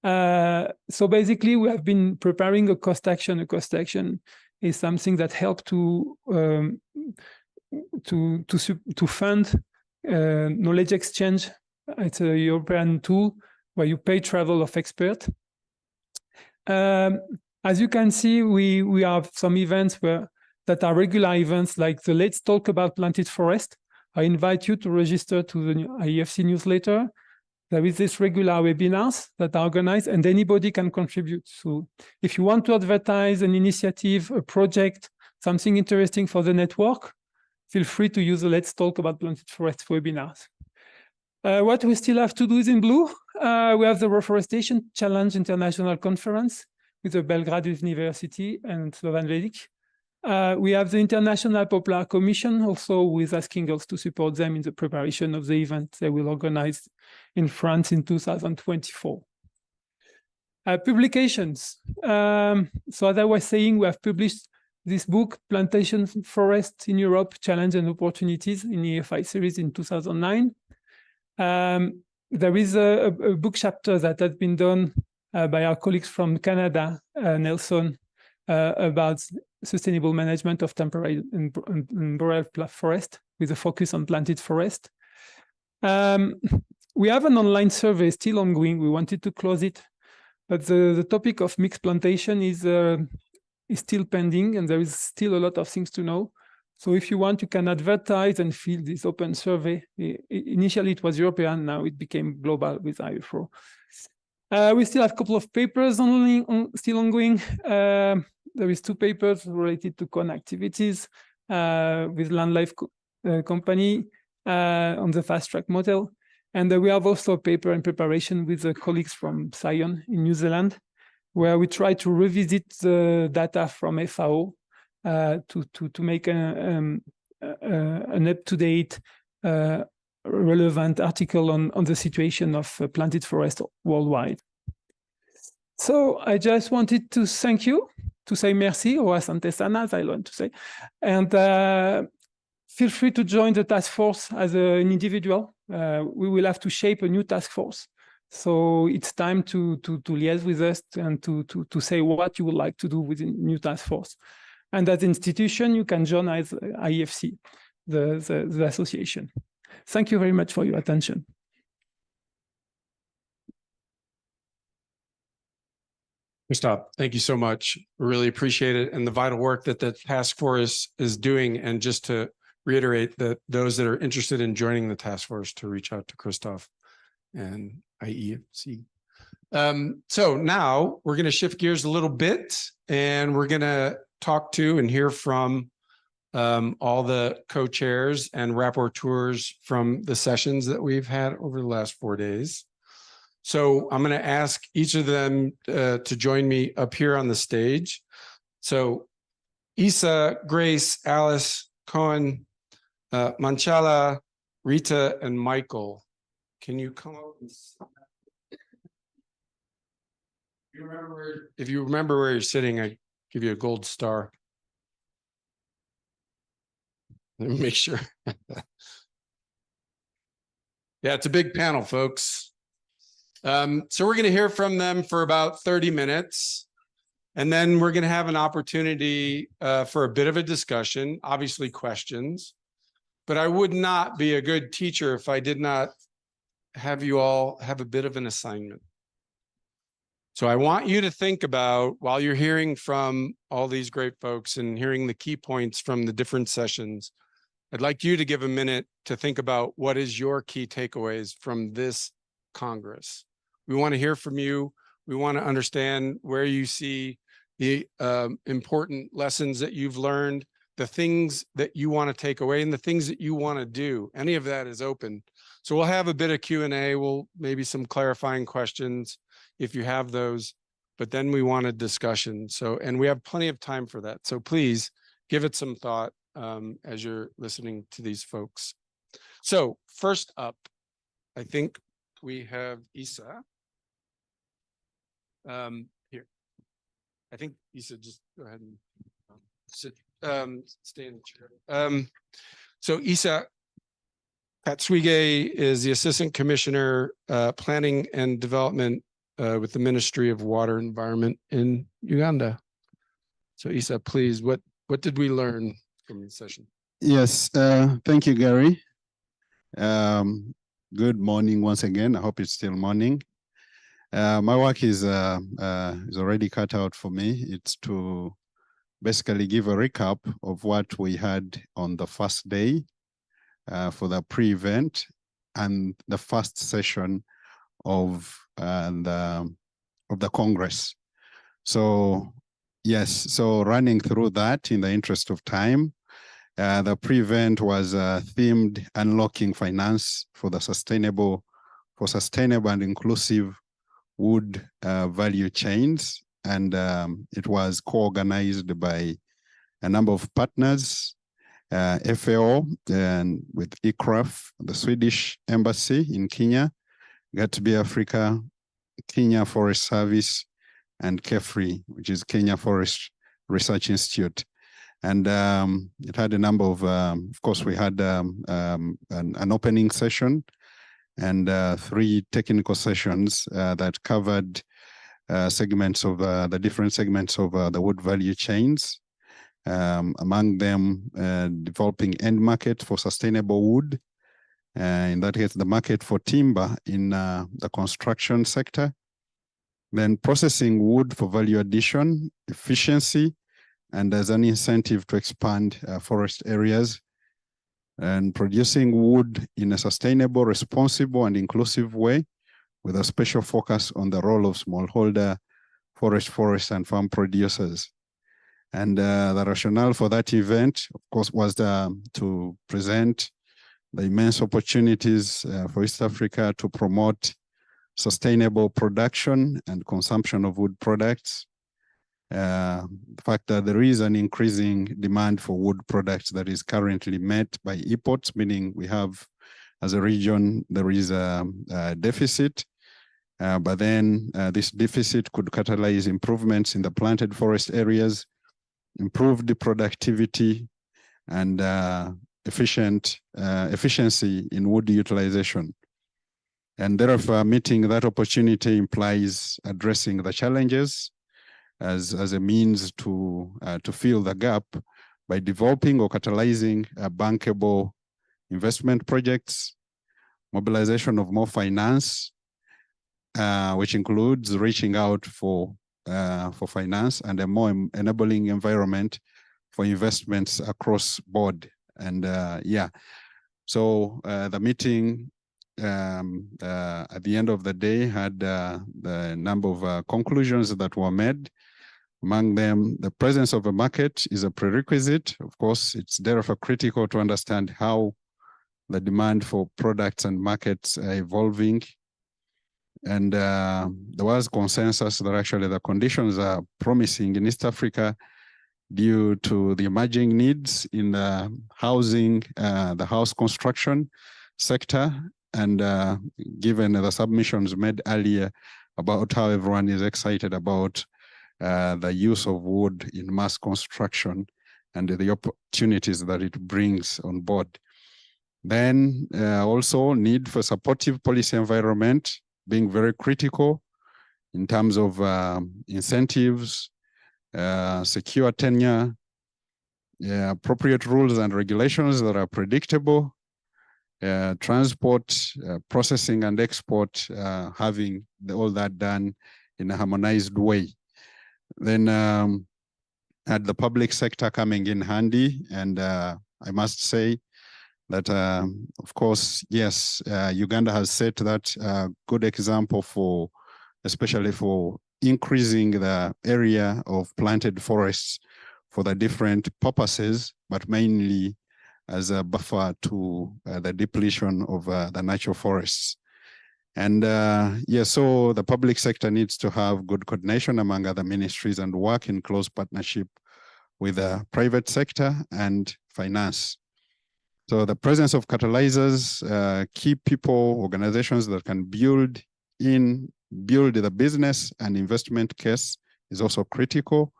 So basically, we have been preparing a cost action. A cost action is something that helps to fund knowledge exchange. It's a European tool where you pay travel of experts. As you can see, we have some events that are regular events, like the Let's Talk About Planted Forest. I invite you to register to the IEFC newsletter. There is this regular webinars that are organized, and anybody can contribute. So if you want to advertise an initiative, a project, something interesting for the network, feel free to use the Let's Talk About Planted Forest webinars. What we still have to do is in blue. We have the Reforestation Challenge International Conference with the Belgrade University and Slovan Vedic. We have the International Popular Commission also, who is asking us to support them in the preparation of the event they will organize in France in 2024. Publications. So as I was saying, we have published this book, Plantation Forests in Europe, Challenge and Opportunities, in EFI series in 2009. There is a book chapter that has been done by our colleagues from Canada, Nelson, about sustainable management of temperate and boreal forest with a focus on planted forest. We have an online survey still ongoing. We wanted to close it, but the topic of mixed plantation is still pending, and there is still a lot of things to know. So if you want, you can advertise and fill this open survey. Initially, it was European. Now it became global with IUFRO. We still have a couple of papers still ongoing. There is 2 papers related to corn activities with Land Life Company on the fast track model. And we have also a paper in preparation with the colleagues from Sion in New Zealand, where we try to revisit the data from FAO to make an up-to-date relevant article on the situation of planted forest worldwide. So I just wanted to thank you, to say merci, or asante sana, as I learned to say, and feel free to join the task force as an individual. We will have to shape a new task force. So it's time to liaise with us and to say what you would like to do with the new task force. And as an institution, you can join as IEFC, the association. Thank you very much for your attention. Christophe, thank you so much. Really appreciate it, and the vital work that the task force is doing. And just to reiterate that those that are interested in joining the task force to reach out to Christophe and IEFC. So now we're going to shift gears a little bit, and we're going to talk to and hear from all the co-chairs and rapporteurs from the sessions that we've had over the last 4 days. So I'm going to ask each of them to join me up here on the stage. So Isa, Grace, Alice, Cohen, Manchala, Rita, and Michael, can you come up? If you remember where you're sitting, I give you a gold star. Let me make sure. Yeah, it's a big panel, folks. So we're going to hear from them for about 30 minutes, and then we're going to have an opportunity for a bit of a discussion, obviously questions, but I would not be a good teacher if I did not have you all have a bit of an assignment. So I want you to think about, while you're hearing from all these great folks and hearing the key points from the different sessions, I'd like you to give a minute to think about what is your key takeaways from this Congress. We want to hear from you. We want to understand where you see the important lessons that you've learned, the things that you want to take away, and the things that you want to do. Any of that is open. So we'll have a bit of Q&A. We'll maybe some clarifying questions if you have those, but then we want a discussion. So, and we have plenty of time for that. So please give it some thought as you're listening to these folks. So first up, I think we have Isa. Here. I think Isa, just go ahead and sit, stay in the chair. So Isa Katswige is the Assistant Commissioner, Planning and Development with the Ministry of Water and Environment in Uganda. So Isa, please, what did we learn from the session? Yes, thank you, Gary. Good morning once again. I hope it's still morning. My work is already cut out for me. It's to basically give a recap of what we had on the first day for the pre-event and the first session of the Congress. So yes, so running through that in the interest of time, the pre-event was themed Unlocking Finance for Sustainable and Inclusive Wood Value Chains, and it was co-organized by a number of partners, FAO and with ICRAF, the Swedish Embassy in Kenya, Gatsby Africa, Kenya Forest Service, and KEFRI, which is Kenya Forest Research Institute. And it had a number of course, we had an opening session and 3 technical sessions that covered segments of the different segments of the wood value chains. Among them, developing end market for sustainable wood. In that case, the market for timber in the construction sector. Then processing wood for value addition, efficiency, and as an incentive to expand forest areas, and producing wood in a sustainable, responsible, and inclusive way with a special focus on the role of smallholder forest and farm producers. And the rationale for that event, of course, was to present the immense opportunities for East Africa to promote sustainable production and consumption of wood products. The fact that there is an increasing demand for wood products that is currently met by imports, meaning we have, as a region, there is a deficit. But then this deficit could catalyze improvements in the planted forest areas, improve the productivity and efficiency in wood utilization. And therefore, meeting that opportunity implies addressing the challenges as a means to fill the gap by developing or catalyzing bankable investment projects, mobilization of more finance, which includes reaching out for finance and a more enabling environment for investments across board. And so the meeting at the end of the day had the number of conclusions that were made. Among them, the presence of a market is a prerequisite. Of course, it's therefore critical to understand how the demand for products and markets are evolving. And there was consensus that actually the conditions are promising in East Africa due to the emerging needs in the housing, the house construction sector, and given the submissions made earlier about how everyone is excited about the use of wood in mass construction and the opportunities that it brings on board. Then also need for supportive policy environment being very critical in terms of incentives, secure tenure, appropriate rules and regulations that are predictable, transport, processing and export, having all that done in a harmonized way. Then at the public sector coming in handy, and I must say that, of course, yes, Uganda has set that good example for, especially for increasing the area of planted forests for the different purposes, but mainly as a buffer to the depletion of the natural forests. And so the public sector needs to have good coordination among other ministries and work in close partnership with the private sector and finance. So the presence of catalyzers, key people, organizations that can build the business and investment case is also critical.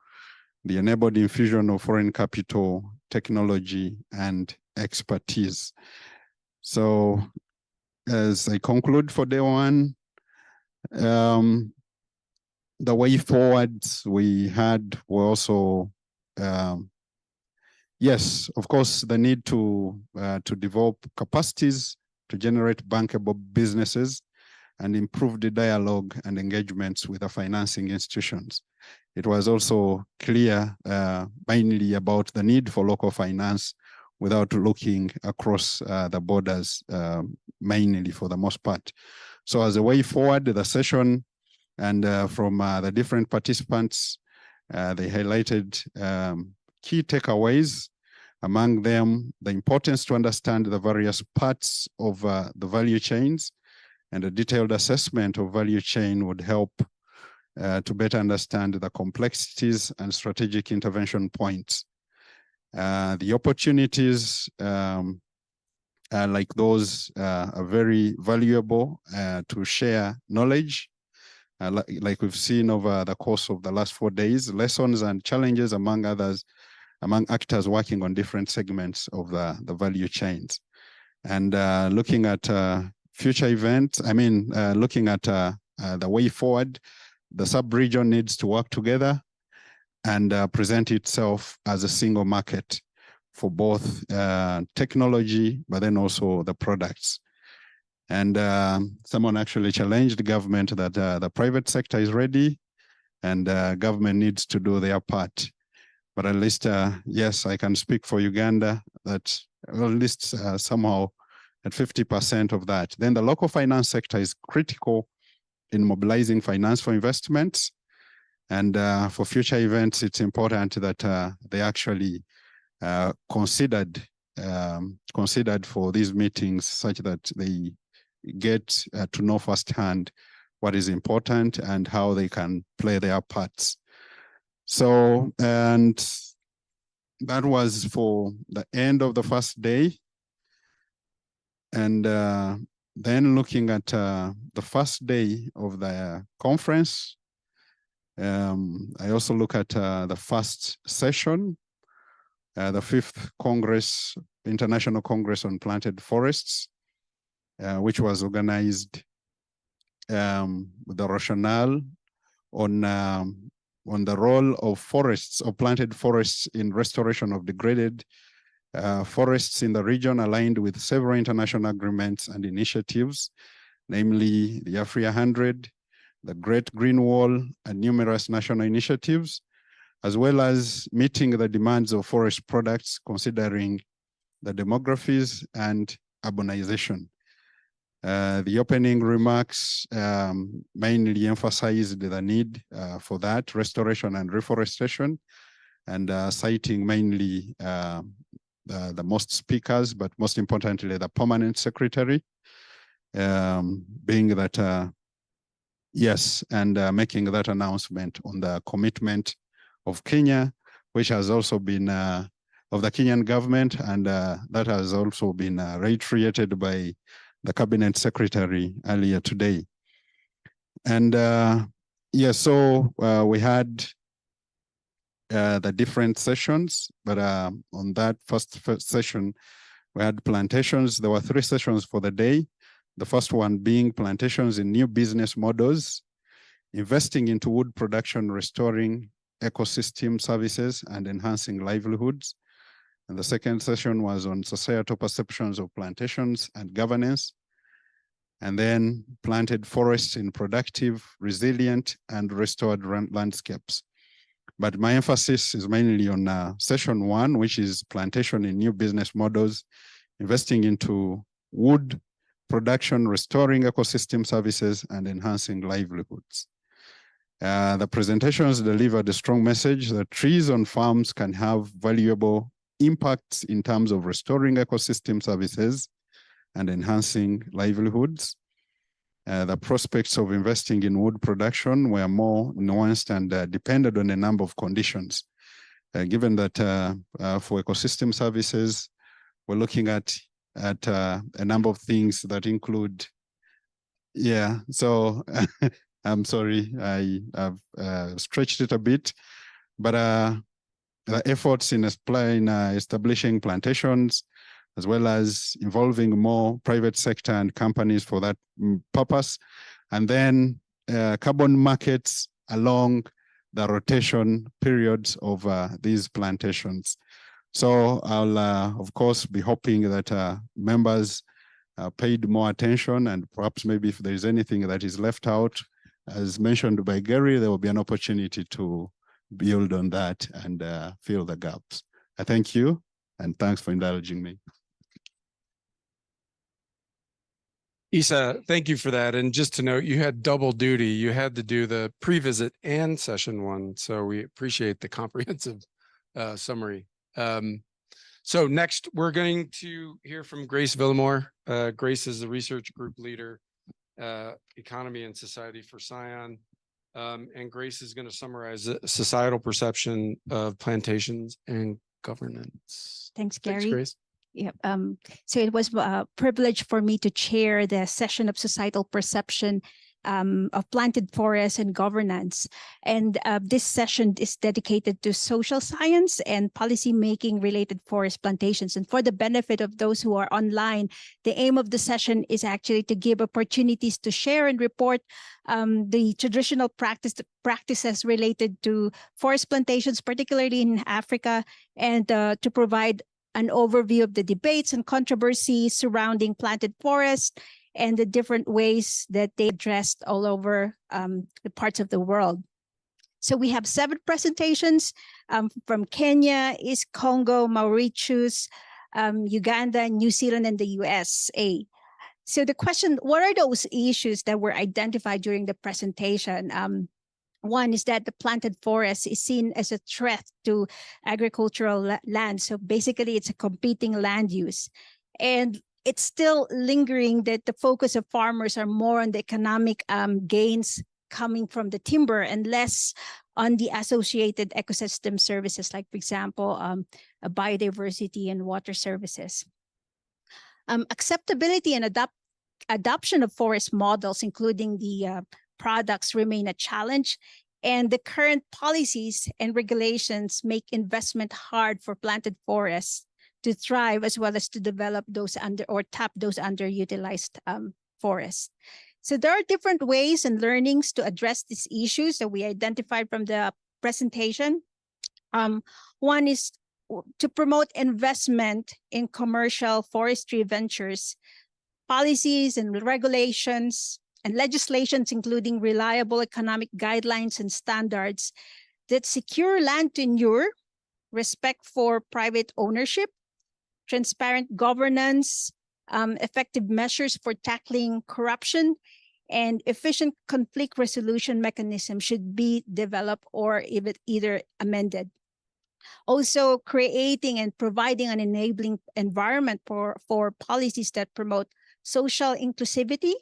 The enabled infusion of foreign capital, technology, and expertise. So as I conclude for day one, the way forwards we had were also, yes, of course, the need to develop capacities to generate bankable businesses and improve the dialogue and engagements with the financing institutions. It was also clear mainly about the need for local finance without looking across the borders, mainly for the most part. So as a way forward, the session and from the different participants, they highlighted key takeaways. Among them, the importance to understand the various parts of the value chains, and a detailed assessment of value chain would help to better understand the complexities and strategic intervention points. The opportunities like those are very valuable to share knowledge, like we've seen over the course of the last 4 days, lessons and challenges among others, among actors working on different segments of the value chains. And looking at future events, looking at the way forward, the sub-region needs to work together and present itself as a single market for both technology, but then also the products. And someone actually challenged the government that the private sector is ready and government needs to do their part. But at least, yes, I can speak for Uganda that at least somehow at 50% of that. Then the local finance sector is critical in mobilizing finance for investments. And for future events, it's important that they actually considered for these meetings such that they get to know firsthand what is important and how they can play their parts. So, and that was for the end of the first day. And then looking at the first day of the conference, I also look at the first session, the 5th Congress, International Congress on Planted Forests, which was organized with the rationale on the role of forests, or planted forests, in restoration of degraded forests in the region, aligned with several international agreements and initiatives, namely the Africa 100, the Great Green Wall, and numerous national initiatives, as well as meeting the demands of forest products, considering the demographies and urbanization. The opening remarks mainly emphasized the need for that restoration and reforestation, and citing mainly the most speakers, but most importantly, the permanent secretary, being that, yes, and making that announcement on the commitment of Kenya, which has also been of the Kenyan government, and that has also been reiterated by the cabinet secretary earlier today. And yeah, so we had the different sessions, but on that first session, we had plantations. There were 3 sessions for the day. The first one being plantations in new business models, investing into wood production, restoring ecosystem services, and enhancing livelihoods. And the second session was on societal perceptions of plantations and governance. And then planted forests in productive, resilient, and restored landscapes. But my emphasis is mainly on session 1, which is plantation in new business models, investing into wood production, restoring ecosystem services, and enhancing livelihoods. The presentations delivered a strong message that trees on farms can have valuable impacts in terms of restoring ecosystem services and enhancing livelihoods. The prospects of investing in wood production were more nuanced and depended on a number of conditions. Given that for ecosystem services, we're looking at a number of things that include, yeah, so I'm sorry, I have stretched it a bit, but the efforts in establishing plantations, as well as involving more private sector and companies for that purpose, and then carbon markets along the rotation periods of these plantations. So I'll, of course, be hoping that members paid more attention, and perhaps maybe if there's anything that is left out, as mentioned by Gary, there will be an opportunity to build on that and fill the gaps. I thank you, and thanks for indulging me. Isa, thank you for that. And just to note, you had double duty. You had to do the pre-visit and session 1. So we appreciate the comprehensive summary. So next, we're going to hear from Grace Villamore. Grace is the research group leader, Economy and Society for SCION. And Grace is going to summarize the societal perception of plantations and governance. Thanks, Gary. Thanks, Grace. Yeah, so it was a privilege for me to chair the session of societal perception of planted forests and governance. And this session is dedicated to social science and policy making related forest plantations. And for the benefit of those who are online, the aim of the session is actually to give opportunities to share and report the traditional practices related to forest plantations, particularly in Africa, and to provide an overview of the debates and controversies surrounding planted forests and the different ways that they addressed all over the parts of the world. So we have 7 presentations from Kenya, East Congo, Mauritius, Uganda, New Zealand, and the USA. So the question, what are those issues that were identified during the presentation? One is that the planted forest is seen as a threat to agricultural land. So basically it's a competing land use. And it's still lingering that the focus of farmers are more on the economic gains coming from the timber and less on the associated ecosystem services, like, for example, biodiversity and water services. Acceptability and adoption of forest models, including the products, remain a challenge. And the current policies and regulations make investment hard for planted forests to thrive, as well as to develop those tap those underutilized forests. So there are different ways and learnings to address these issues that we identified from the presentation. One is to promote investment in commercial forestry ventures, policies and regulations and legislations, including reliable economic guidelines and standards that secure land tenure, respect for private ownership, transparent governance, effective measures for tackling corruption, and efficient conflict resolution mechanism should be developed or either amended. Also, creating and providing an enabling environment for policies that promote social inclusivity,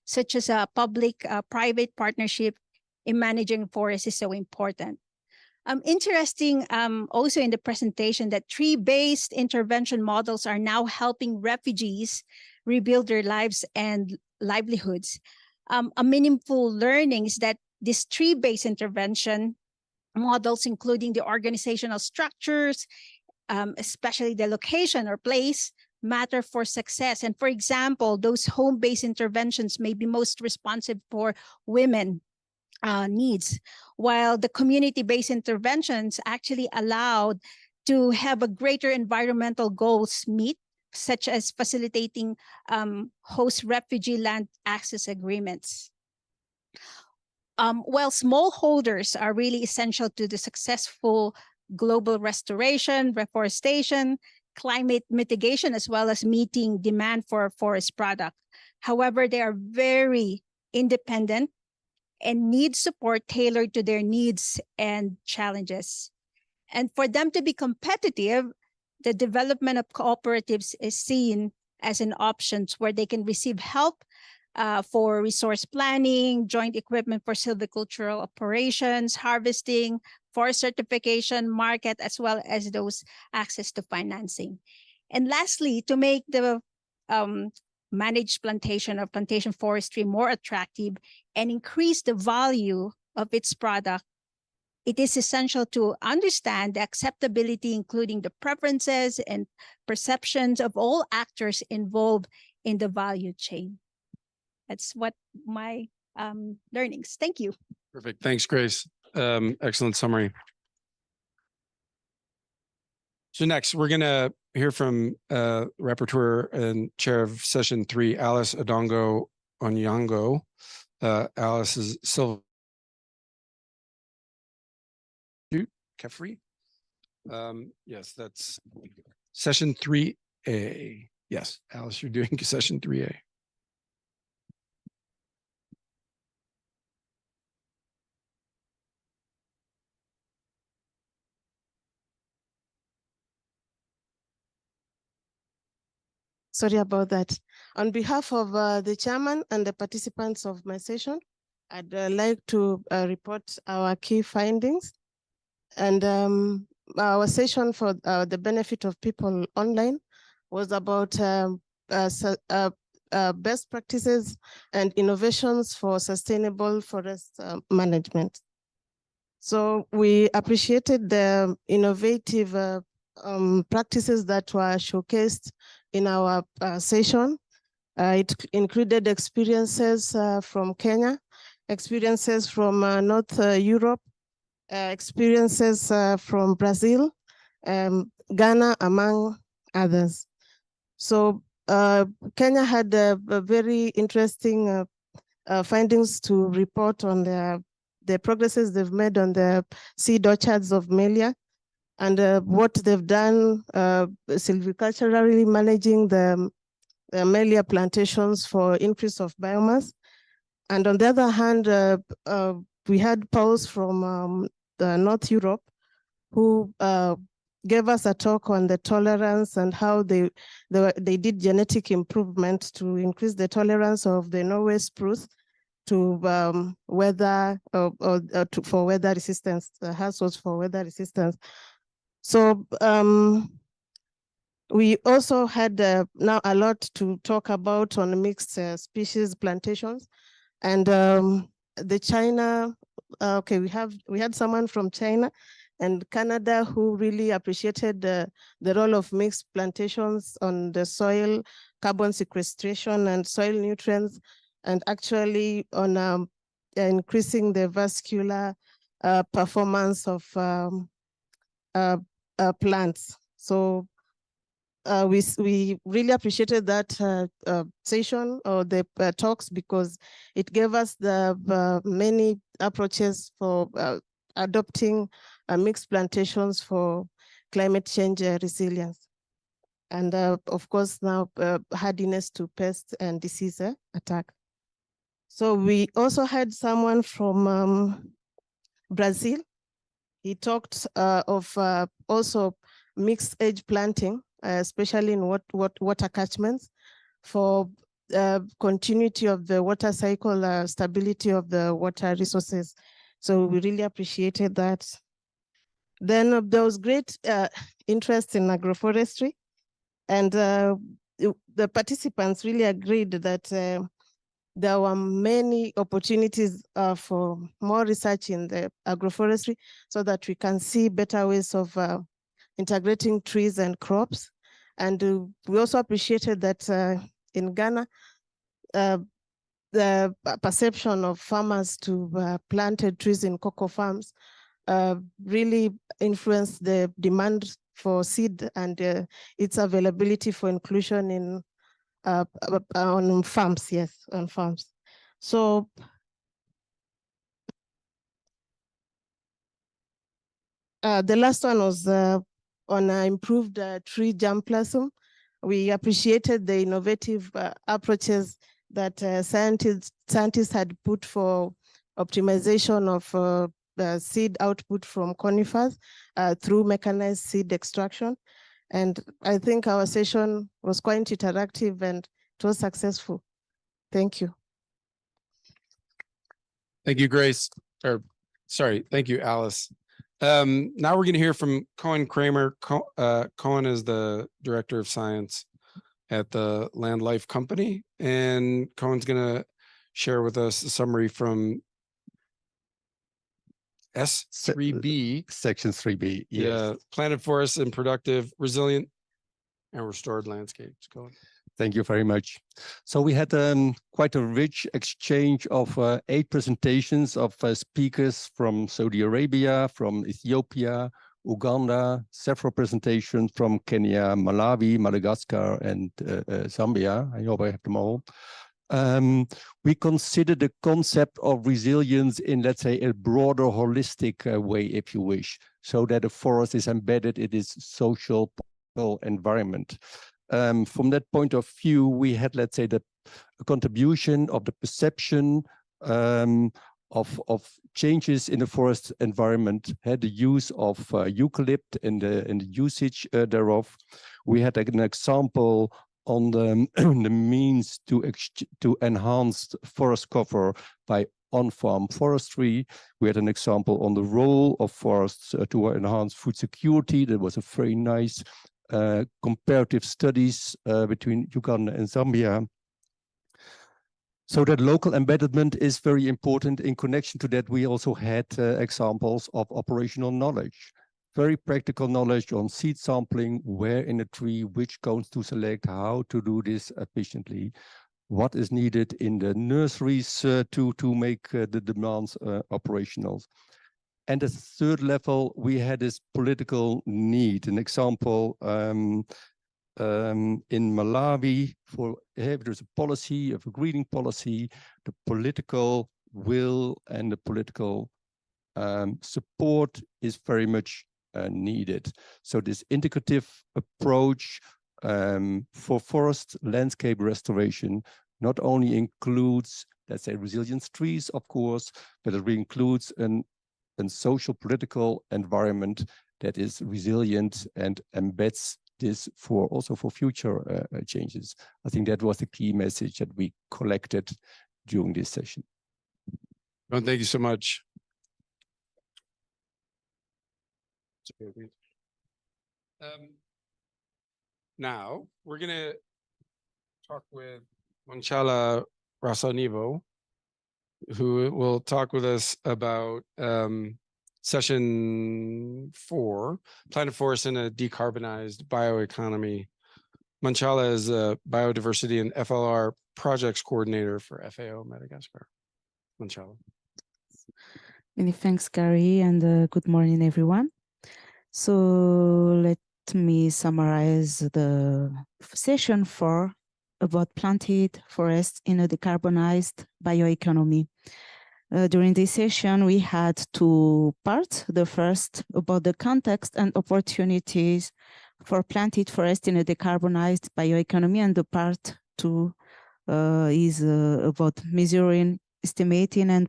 such as a public-private partnership in managing forests, is so important. Interesting also in the presentation that tree-based intervention models are now helping refugees rebuild their lives and livelihoods. A meaningful learning is that this tree-based intervention models, including the organizational structures, especially the location or place, matter for success. And for example, those home-based interventions may be most responsive for women needs, while the community-based interventions actually allowed to have a greater environmental goals meet, such as facilitating host refugee land access agreements. While smallholders are really essential to the successful global restoration, reforestation, climate mitigation, as well as meeting demand for forest product. However, they are very independent and need support tailored to their needs and challenges. And for them to be competitive, the development of cooperatives is seen as an option where they can receive help for resource planning, joint equipment for silvicultural operations, harvesting, forest certification, market, as well as those access to financing. And lastly, to make the managed plantation or plantation forestry more attractive and increase the value of its product, it is essential to understand the acceptability, including the preferences and perceptions of all actors involved in the value chain. That's what my learnings. Thank you. Perfect. Thanks, Grace. Excellent summary. So next, we're going to hear from Rapporteur and Chair of Session 3, Alice Odongo Onyango. Alice is Silva Kefri. Yes, that's Session 3A. Yes, Alice, you're doing Session 3A. Sorry about that. On behalf of the chairman and the participants of my session, I'd like to report our key findings. And our session for the benefit of people online was about best practices and innovations for sustainable forest management. So we appreciated the innovative practices that were showcased in our session. It included experiences from Kenya, experiences from North Europe, experiences from Brazil, Ghana, among others. So Kenya had a very interesting findings to report on the progresses they've made on the seed orchards of Melia, and what they've done silviculturally managing the Melia plantations for increase of biomass. And on the other hand, we had Pauls from North Europe who gave us a talk on the tolerance and how they did genetic improvement to increase the tolerance of the Norway spruce to weather for weather resistance, hazards for weather resistance. So we also had now a lot to talk about on mixed species plantations, and the China. Okay, we had someone from China and Canada who really appreciated the role of mixed plantations on the soil, carbon sequestration and soil nutrients, and actually on increasing the vascular performance of plants. So we really appreciated that session or the talks because it gave us the many approaches for adopting mixed plantations for climate change resilience. And of course now hardiness to pest and disease attack. So we also had someone from Brazil. He talked of also mixed age planting, especially in water catchments for continuity of the water cycle, stability of the water resources. So we really appreciated that. Then there was great interest in agroforestry, and the participants really agreed that there were many opportunities for more research in the agroforestry so that we can see better ways of integrating trees and crops. And we also appreciated that in Ghana, the perception of farmers to planted trees in cocoa farms really influenced the demand for seed and its availability for inclusion in on farms, yes, on farms. So the last one was on improved tree germplasm. We appreciated the innovative approaches that scientists had put for optimization of the seed output from conifers through mechanized seed extraction. And I think our session was quite interactive and it was successful. Thank you. Thank you, Grace. Or sorry, thank you, Alice. Now we're going to hear from Cohen Kramer. Cohen is the Director of Science at the Land Life Company, and Cohen's going to share with us a summary from S3B. Section 3B, yes. Yeah, planted forests and productive, resilient, and restored landscapes. Go ahead. Thank you very much. So we had quite a rich exchange of 8 presentations of speakers from Saudi Arabia, from Ethiopia, Uganda, several presentations from Kenya, Malawi, Madagascar, and Zambia. I hope I have them all. We consider the concept of resilience in, let's say, a broader holistic way, if you wish, so that a forest is embedded in its social environment. From that point of view, we had, let's say, the contribution of the perception of changes in the forest environment, had the use of eucalypt and the usage thereof. We had an example on the, the means to enhance forest cover by on-farm forestry. We had an example on the role of forests to enhance food security. There was a very nice comparative studies between Uganda and Zambia. So that local embedment is very important. In connection to that, we also had examples of operational knowledge. Very practical knowledge on seed sampling, where in a tree, which cones to select, how to do this efficiently, what is needed in the nurseries to make the demands operational. And the third level, we had this political need. An example in Malawi, for there's a policy of a greening policy, the political will and the political support is very much needed. So this integrative approach for forest landscape restoration not only includes, let's say, resilience trees, of course, but it includes a social political environment that is resilient and embeds this also for future changes. I think that was the key message that we collected during this session. Well, thank you so much. Now we're going to talk with Manchala Rasanivo, who will talk with us about session 4, Planet Forest in a Decarbonized Bioeconomy. Manchala is a biodiversity and FLR projects coordinator for FAO Madagascar. Manchala. Many thanks, Gary, and good morning, everyone. So let me summarize the session 4 about planted forests in a decarbonized bioeconomy. During this session, we had 2 parts. The first about the context and opportunities for planted forest in a decarbonized bioeconomy, and the part 2 is about measuring, estimating, and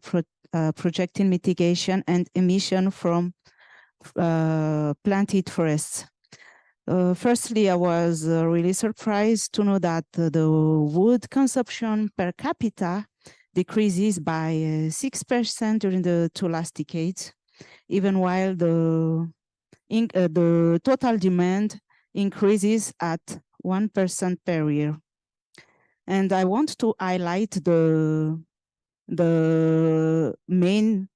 projecting mitigation and emission from planted forests. Firstly, I was really surprised to know that the wood consumption per capita decreases by 6% during the 2 last decades, even while the total demand increases at 1% per year. And I want to highlight the main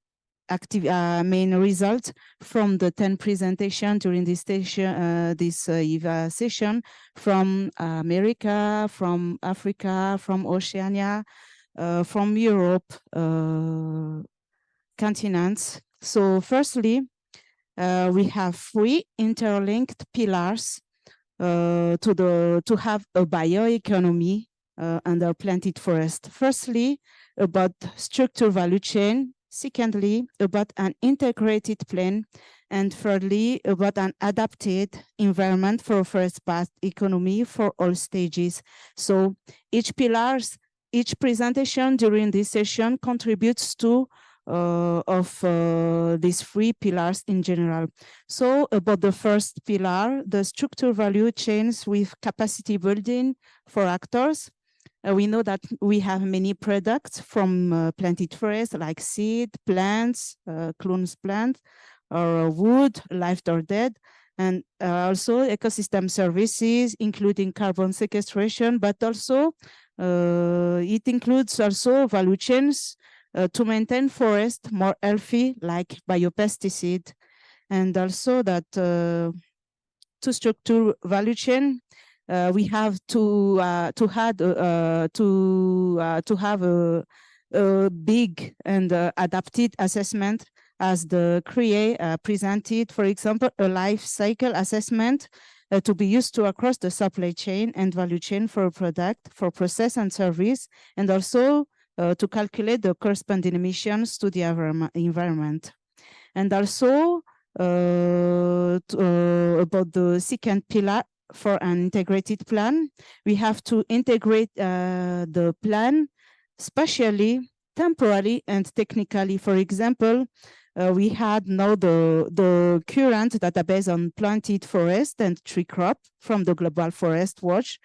result from the 10 presentation during this session, session from America, from Africa, from Oceania, from Europe continents. So firstly, we have 3 interlinked pillars to have a bioeconomy under planted forest. Firstly, about structural value chain. Secondly, about an integrated plan. And thirdly, about an adapted environment for forest-based economy for all stages. So each presentation during this session contributes to these 3 pillars in general. So about the first pillar, the structural value chains with capacity building for actors. We know that we have many products from planted forest like seed, plants, clones plant, or wood, live or dead, and also ecosystem services, including carbon sequestration, but also it includes also value chains to maintain forest more healthy, like biopesticide, and also that to structure value chain, we have to have a big and adapted assessment, as the CRIE presented, for example, a life cycle assessment to be used to across the supply chain and value chain for a product, for process and service, and also to calculate the corresponding emissions to the environment. And also about the second pillar, for an integrated plan, we have to integrate the plan spatially, temporally, and technically. For example, we had now the current database on planted forest and tree crop from the Global Forest Watch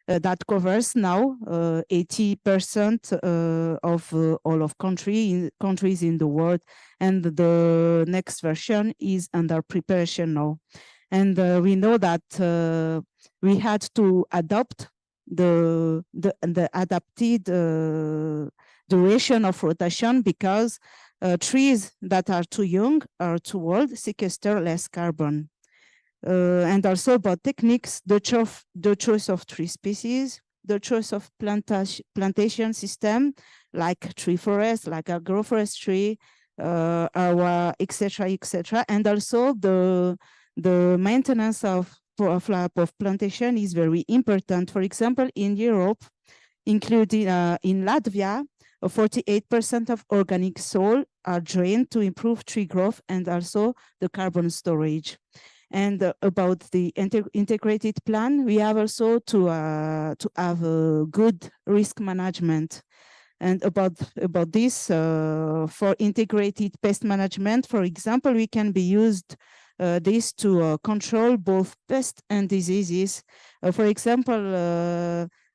that covers now 80% of all of countries in the world, and the next version is under preparation now. And we know that we had to adopt the adapted duration of rotation, because trees that are too young or too old sequester less carbon. And also about techniques, the choice of tree species, the choice of plantation system, like tree forest, like agroforestry, etc. And also the maintenance of plantation is very important. For example, in Europe, including in Latvia, 48% of organic soil are drained to improve tree growth and also the carbon storage. And about the integrated plan, we have also to have a good risk management. And about this, for integrated pest management, for example, we can be used this to control both pests and diseases. For example,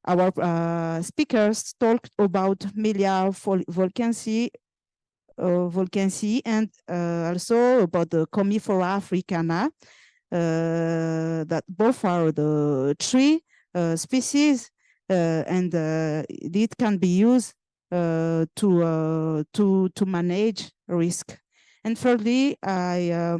our speakers talked about Melia volcansii, and also about the Commiphora africana, that both are the tree species, and it can be used to manage risk. And thirdly, I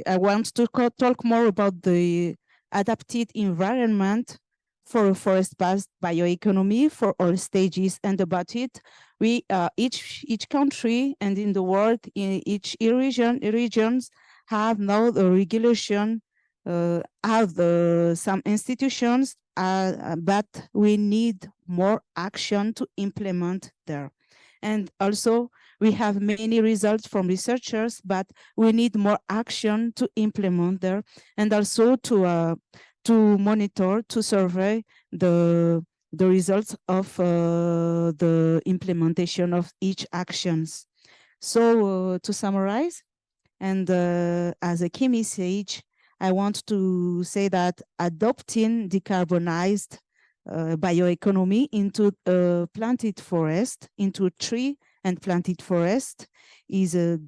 want to talk more about the adapted environment for forest-based bioeconomy for all stages. And about it, we each country and in the world, in each regions have now the regulation, have some institutions, but we need more action to implement there. And also we have many results from researchers, but we need more action to implement there, and also to monitor, to survey the results of the implementation of each actions. So to summarize, and as a key message, I want to say that adopting decarbonized bioeconomy into planted forest, into tree and planted forest is a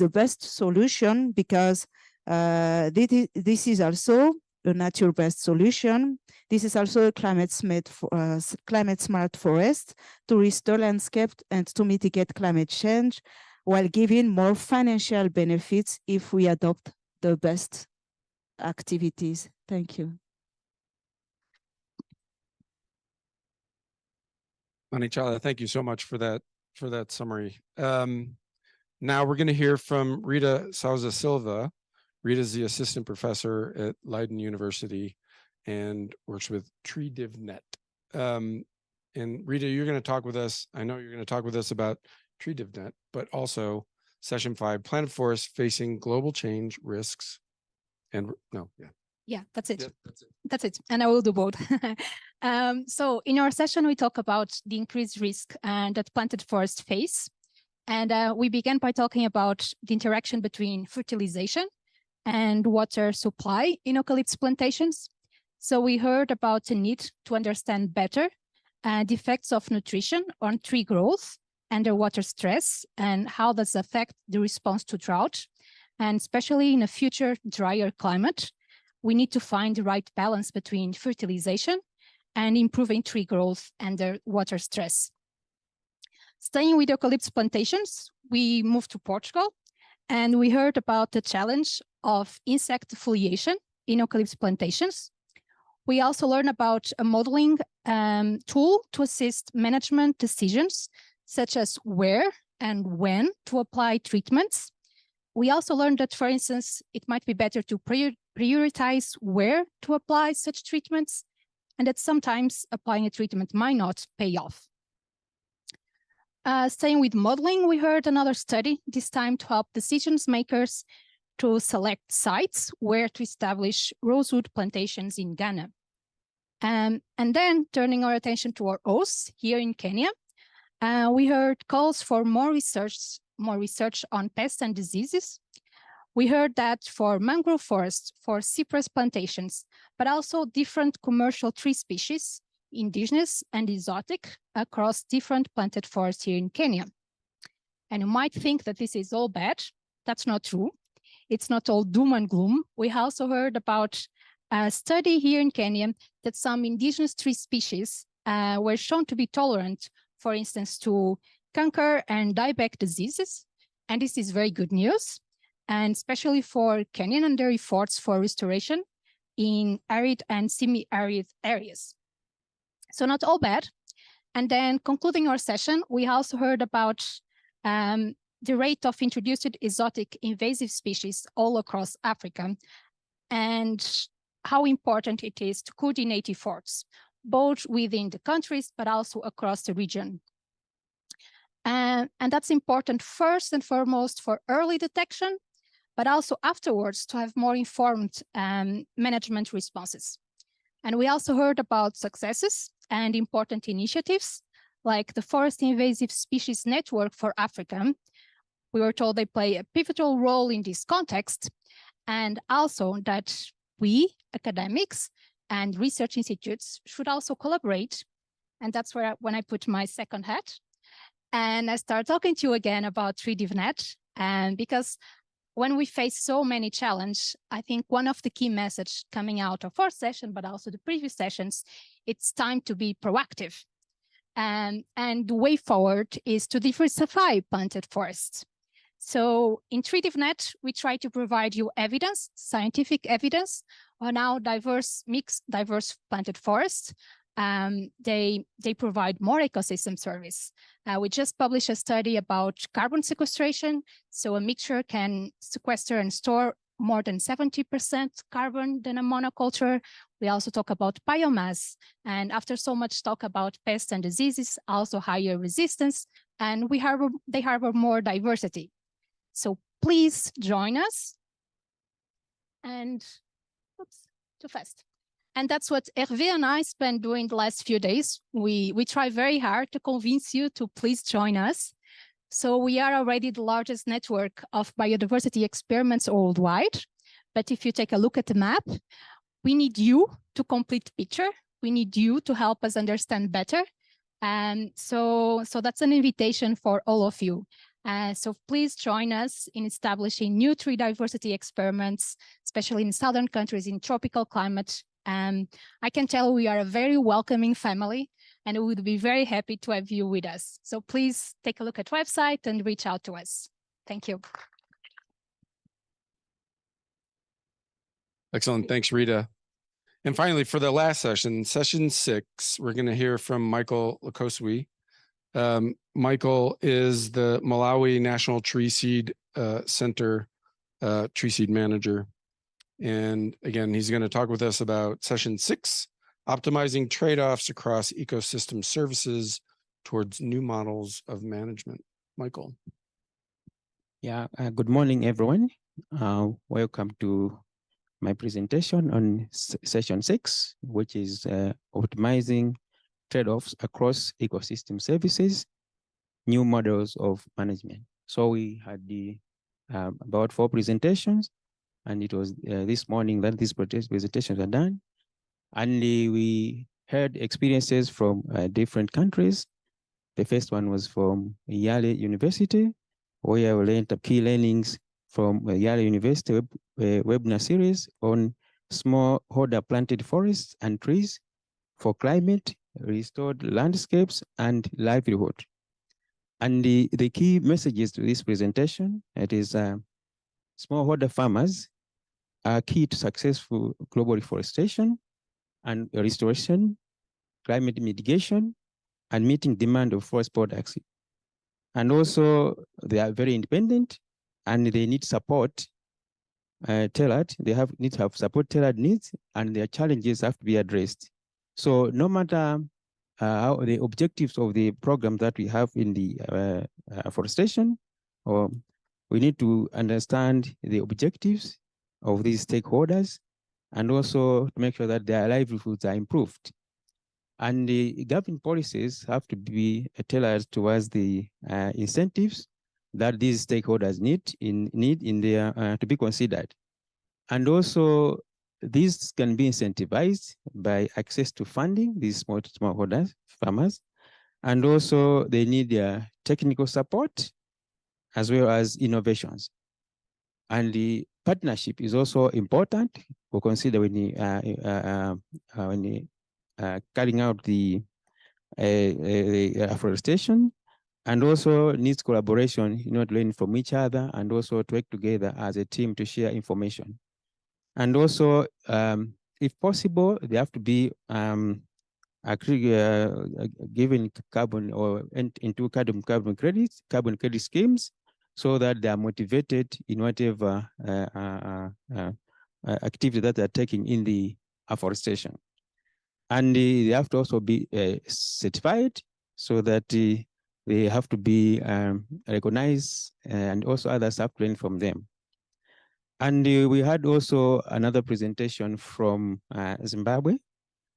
best solution, because this is also a nature-based solution. This is also a climate smart forest to restore landscape and to mitigate climate change, while giving more financial benefits if we adopt the best activities. Thank you. Manichala, thank you so much for that summary. Now we're going to hear from Rita Souza-Silva. Rita is the assistant professor at Leiden University and works with TreeDivNet. And Rita, you're going to talk with us. I know you're going to talk with us about TreeDivNet, but also session 5, Planet Forest Facing Global Change Risks. And Yeah, that's it. Yeah, that's it. And I will do both. So in our session, we talk about the increased risk that planted forests face. And we began by talking about the interaction between fertilization and water supply in eucalyptus plantations. So we heard about the need to understand better the effects of nutrition on tree growth and their water stress, and how does affect the response to drought. And especially in a future drier climate, we need to find the right balance between fertilization and improving tree growth and their water stress. Staying with eucalyptus plantations, we moved to Portugal, and we heard about the challenge of insect defoliation in eucalyptus plantations. We also learned about a modeling tool to assist management decisions, such as where and when to apply treatments. We also learned that, for instance, it might be better to prioritize where to apply such treatments, and that sometimes applying a treatment might not pay off. Staying with modeling, we heard another study, this time to help decision makers to select sites where to establish rosewood plantations in Ghana. And then turning our attention to our hosts here in Kenya, we heard calls for more research on pests and diseases. We heard that for mangrove forests, for cypress plantations, but also different commercial tree species, indigenous and exotic, across different planted forests here in Kenya. And you might think that this is all bad. That's not true. It's not all doom and gloom. We also heard about a study here in Kenya that some indigenous tree species were shown to be tolerant, for instance, to canker and dieback diseases. And this is very good news, and especially for Kenyan and their efforts for restoration in arid and semi-arid areas. So not all bad. And then concluding our session, we also heard about the rate of introduced exotic invasive species all across Africa, and how important it is to coordinate efforts, both within the countries, but also across the region. And that's important first and foremost for early detection, but also afterwards to have more informed management responses. And we also heard about successes and important initiatives like the Forest Invasive Species Network for Africa. We were told they play a pivotal role in this context, and also that we, academics and research institutes, should also collaborate. And that's where when I put my second hat. And I start talking to you again about TreeDivNet, and because when we face so many challenges, I think one of the key messages coming out of our session, but also the previous sessions, it's time to be proactive. And the way forward is to diversify planted forests. So in TreeDivNet, we try to provide you evidence, scientific evidence on how diverse planted forests. They provide more ecosystem service. We just published a study about carbon sequestration. So a mixture can sequester and store more than 70% carbon than a monoculture. We also talk about biomass. And after so much talk about pests and diseases, also higher resistance, and they harbor more diversity. So please join us. And, oops, too fast. And that's what Hervé and I spent doing the last few days. We try very hard to convince you to please join us. So we are already the largest network of biodiversity experiments worldwide. But if you take a look at the map, we need you to complete the picture. We need you to help us understand better. And so that's an invitation for all of you. So please join us in establishing new tree diversity experiments, especially in southern countries in tropical climate. I can tell we are a very welcoming family, and we would be very happy to have you with us. So please take a look at the website and reach out to us. Thank you. Excellent. Thanks, Rita. And finally, for the last session, session 6, we're going to hear from Michael Lakoswi. Michael is the Malawi National Tree Seed Center Tree Seed Manager. And again, he's going to talk with us about session 6, optimizing trade-offs across ecosystem services towards new models of management. Michael. Yeah, good morning, everyone. Welcome to my presentation on session 6, which is optimizing trade-offs across ecosystem services, new models of management. So we had about 4 presentations, and it was this morning that these presentations are done. And we heard experiences from different countries. The first one was from Yale University, where we learned the key learnings from Yale University webinar series on smallholder planted forests and trees for climate, restored landscapes, and livelihood. And the key messages to this presentation, it is smallholder farmers are key to successful global reforestation and restoration, climate mitigation, and meeting demand of forest products. And also, they are very independent, and they need support tailored. They need to have support tailored needs, and their challenges have to be addressed. So no matter how the objectives of the program that we have in the forestation, or we need to understand the objectives of these stakeholders, and also to make sure that their livelihoods are improved. And the government policies have to be tailored towards the incentives that these stakeholders need in their to be considered. And also, these can be incentivized by access to funding, these smallholder farmers, and also they need their technical support as well as innovations. And the partnership is also important. We'll consider when carrying out the afforestation, and also needs collaboration, to learn from each other and also to work together as a team to share information. And also, if possible, they have to be given carbon or into carbon credit schemes, so that they are motivated in whatever activity that they're taking in the afforestation. And they have to also be certified, so that they have to be recognized, and also others have to learn from them. And we had also another presentation from Zimbabwe,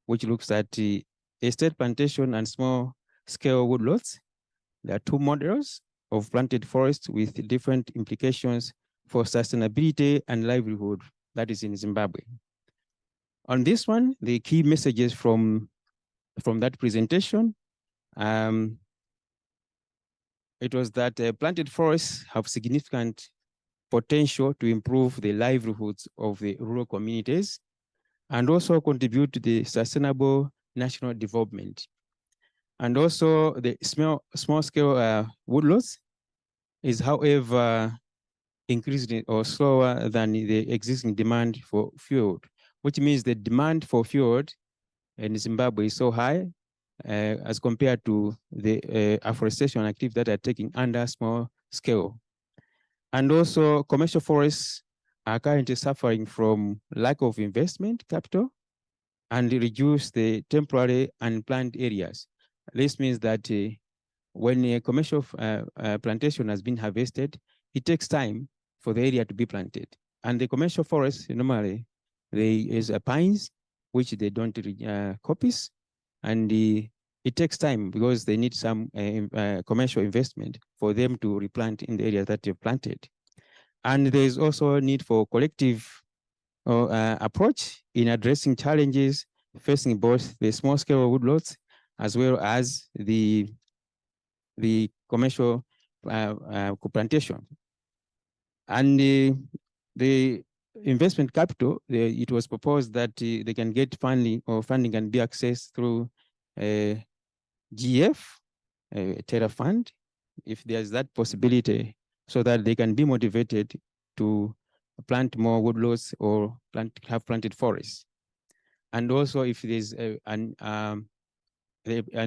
which looks at estate plantation and small scale woodlots. There are two models of planted forests with different implications for sustainability and livelihood. That is in Zimbabwe. On this one, the key messages from that presentation, it was that planted forests have significant potential to improve the livelihoods of the rural communities and also contribute to the sustainable national development. And also the small scale woodlots is, however, increased or slower than the existing demand for fuel, which means the demand for fuel in Zimbabwe is so high as compared to the afforestation activities that are taking under small scale. And also commercial forests are currently suffering from lack of investment capital and reduce the temporary unplanned areas. This means that when a commercial plantation has been harvested, it takes time for the area to be planted. And the commercial forests, normally, there is pines, which they don't coppice, and it takes time because they need some commercial investment for them to replant in the area that they've planted. And there is also a need for collective approach in addressing challenges facing both the small-scale woodlots as well as the commercial plantation. And the investment capital, it was proposed that they can get funding, or funding can be accessed through GF, Terra Fund, if there's that possibility, so that they can be motivated to plant more woodlots or have planted forests. And also if there's an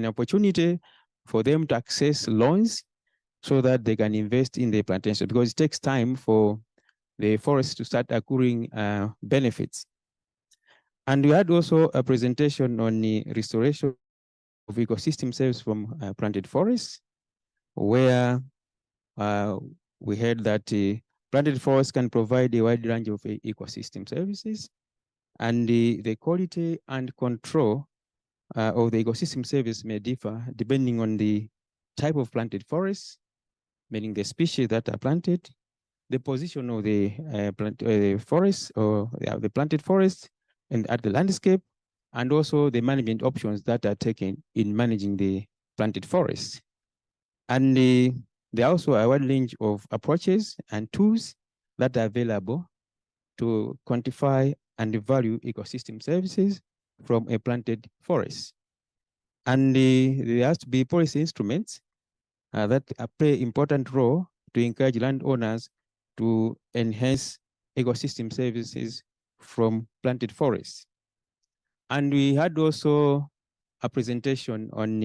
opportunity for them to access loans so that they can invest in the plantation, because it takes time for the forest to start accruing benefits. And we had also a presentation on the restoration of ecosystem services from planted forests, where we heard that planted forests can provide a wide range of ecosystem services, and the quality and control of the ecosystem service may differ depending on the type of planted forest, meaning the species that are planted, the position of the forest or the planted forest and at the landscape, and also the management options that are taken in managing the planted forest. And there are also a wide range of approaches and tools that are available to quantify and value ecosystem services from a planted forest. And there has to be policy instruments that play an important role to encourage landowners to enhance ecosystem services from planted forests. And we had also a presentation on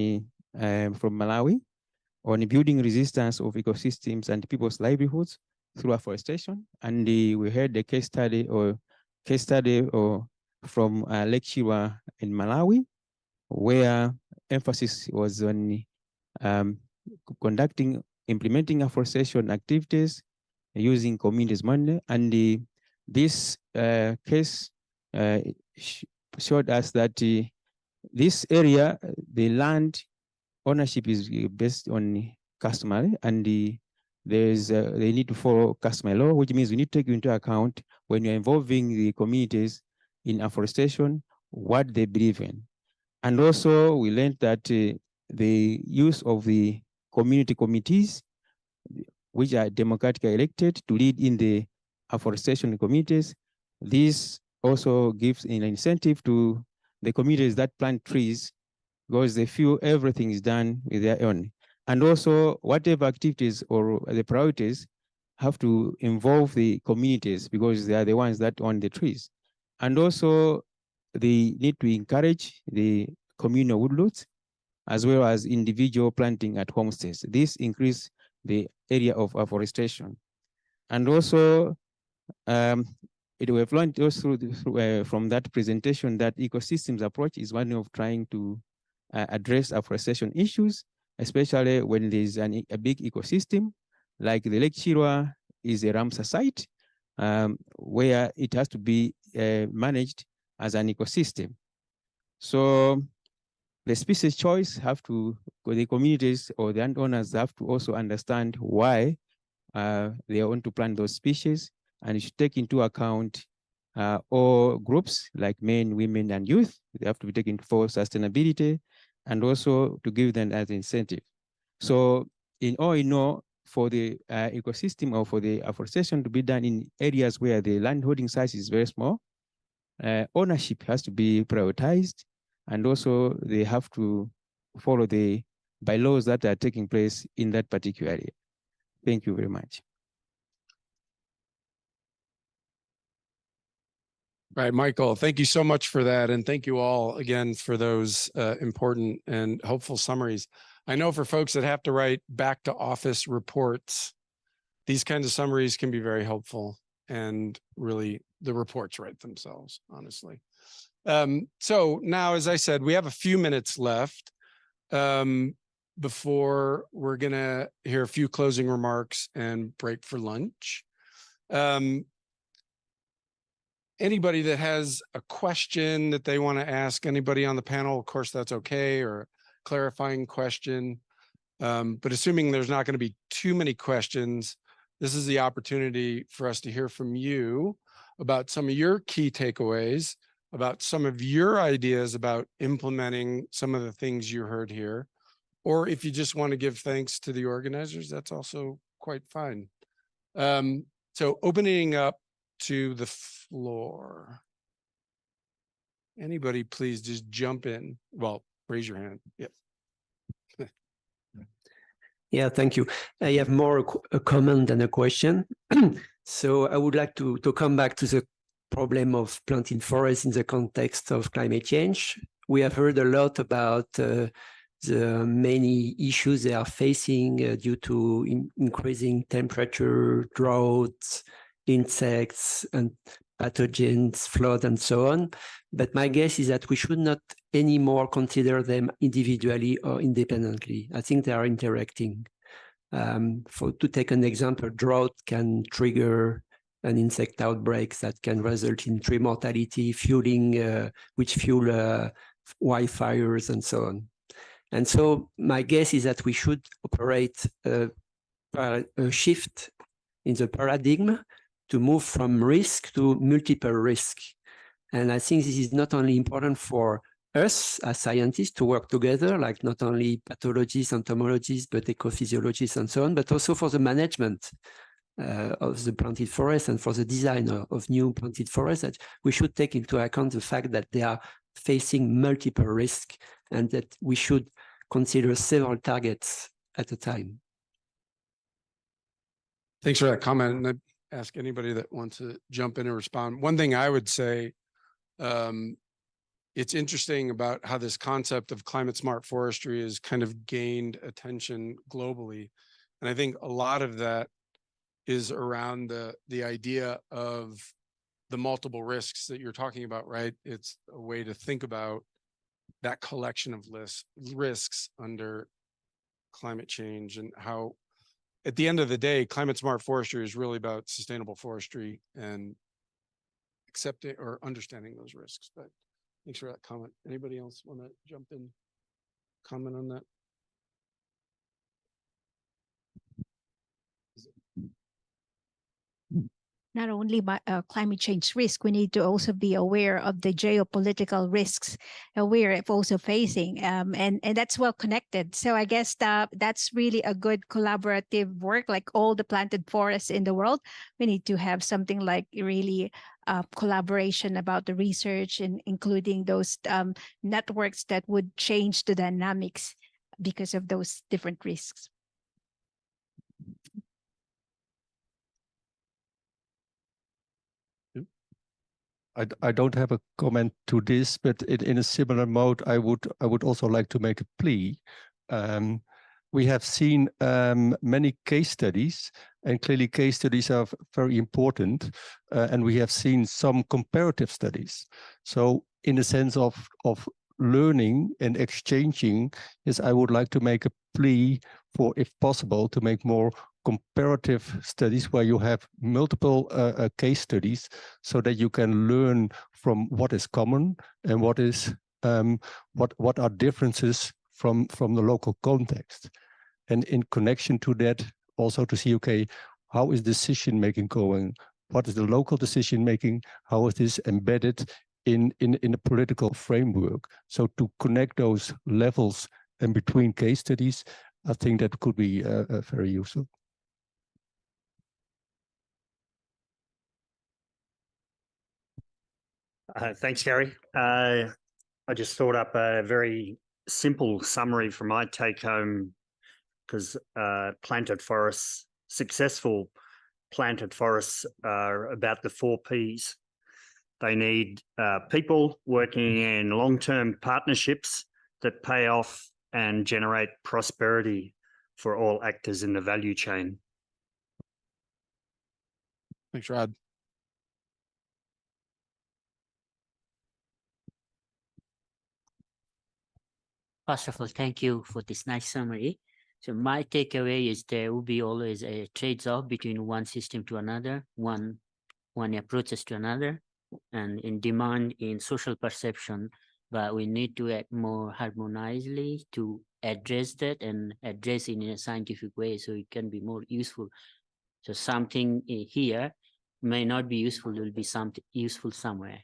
from Malawi on building resistance of ecosystems and people's livelihoods through afforestation. And we heard the case study from Lake Chiwa in Malawi, where emphasis was on implementing afforestation activities using communities' money. And this case showed us that this area, the land ownership is based on customary, and they need to follow customary law, which means we need to take into account when you're involving the communities in afforestation, what they believe in. And also we learned that the use of the community committees, which are democratically elected to lead in the afforestation committees, this also gives an incentive to the communities that plant trees, because they feel everything is done with their own. And also whatever activities or the priorities have to involve the communities, because they are the ones that own the trees. And also they need to encourage the communal woodlots as well as individual planting at homesteads. This increases the area of afforestation. And also we've learned also from that presentation that ecosystems approach is one of trying to address afforestation issues, especially when there's a big ecosystem, like the Lake Chiwa is a Ramsar site, where it has to be managed as an ecosystem. So the species choice the communities or the landowners have to also understand why they want to plant those species, and it should take into account all groups like men, women, and youth. They have to be taken for sustainability and also to give them as incentive. So in all, for the ecosystem or for the afforestation to be done in areas where the landholding size is very small, ownership has to be prioritized, and also they have to follow the bylaws that are taking place in that particular area. Thank you very much. Right, Michael, thank you so much for that. And thank you all again for those important and helpful summaries. I know for folks that have to write back to office reports, these kinds of summaries can be very helpful, and really the reports write themselves, honestly. So now, as I said, we have a few minutes left before we're gonna hear a few closing remarks and break for lunch. Anybody that has a question that they want to ask anybody on the panel, of course, that's okay, or a clarifying question. But assuming there's not going to be too many questions, this is the opportunity for us to hear from you about some of your key takeaways, about some of your ideas about implementing some of the things you heard here. Or if you just want to give thanks to the organizers, that's also quite fine. So opening up to the floor. Anybody, please just jump in. Well, raise your hand. Yep. Yeah, thank you. I have more a comment than a question. So I would like to come back to the problem of planting forests in the context of climate change. We have heard a lot about the many issues they are facing due to increasing temperature, droughts, insects and pathogens, flood, and so on. But my guess is that we should not anymore consider them individually or independently. I think they are interacting. To take an example, drought can trigger an insect outbreak that can result in tree mortality, which fuel wildfires and so on. And so my guess is that we should operate a shift in the paradigm to move from risk to multiple risk. And I think this is not only important for us as scientists to work together, like not only pathologists, entomologists, but ecophysiologists and so on, but also for the management of the planted forest and for the design of new planted forests, that we should take into account the fact that they are facing multiple risks and that we should consider several targets at a time. Thanks for that comment. And I ask anybody that wants to jump in and respond. One thing I would say, it's interesting about how this concept of climate smart forestry has kind of gained attention globally. And I think a lot of that is around the idea of the multiple risks that you're talking about, right? It's a way to think about that collection of risks under climate change, and how at the end of the day, climate smart forestry is really about sustainable forestry and accepting or understanding those risks. But thanks for that comment. Anybody else want to jump in, comment on that? Not only climate change risk, we need to also be aware of the geopolitical risks we're also facing, and that's well connected. So I guess that's really a good collaborative work, like all the planted forests in the world. We need to have something like really collaboration about the research, and including those networks that would change the dynamics because of those different risks. I don't have a comment to this, but in a similar mode, I would also like to make a plea. We have seen many case studies, and clearly case studies are very important, and we have seen some comparative studies. So in the sense of learning and exchanging, yes, I would like to make a plea for, if possible, to make more comparative studies where you have multiple case studies so that you can learn from what is common and what is what are differences from the local context. And in connection to that, also to see, okay, how is decision making going? What is the local decision making? How is this embedded in a political framework? So to connect those levels and between case studies, I think that could be very useful. Thanks, Gary. I just thought up a very simple summary from my take home, because planted forests, successful planted forests are about the 4 Ps. They need people working in long-term partnerships that pay off and generate prosperity for all actors in the value chain. Thanks, Rod. First of all, thank you for this nice summary. So my takeaway is there will be always a trade-off between one system to another, one approaches to another, and in demand in social perception, but we need to act more harmoniously to address that and address it in a scientific way so it can be more useful. So something here may not be useful, it will be something useful somewhere.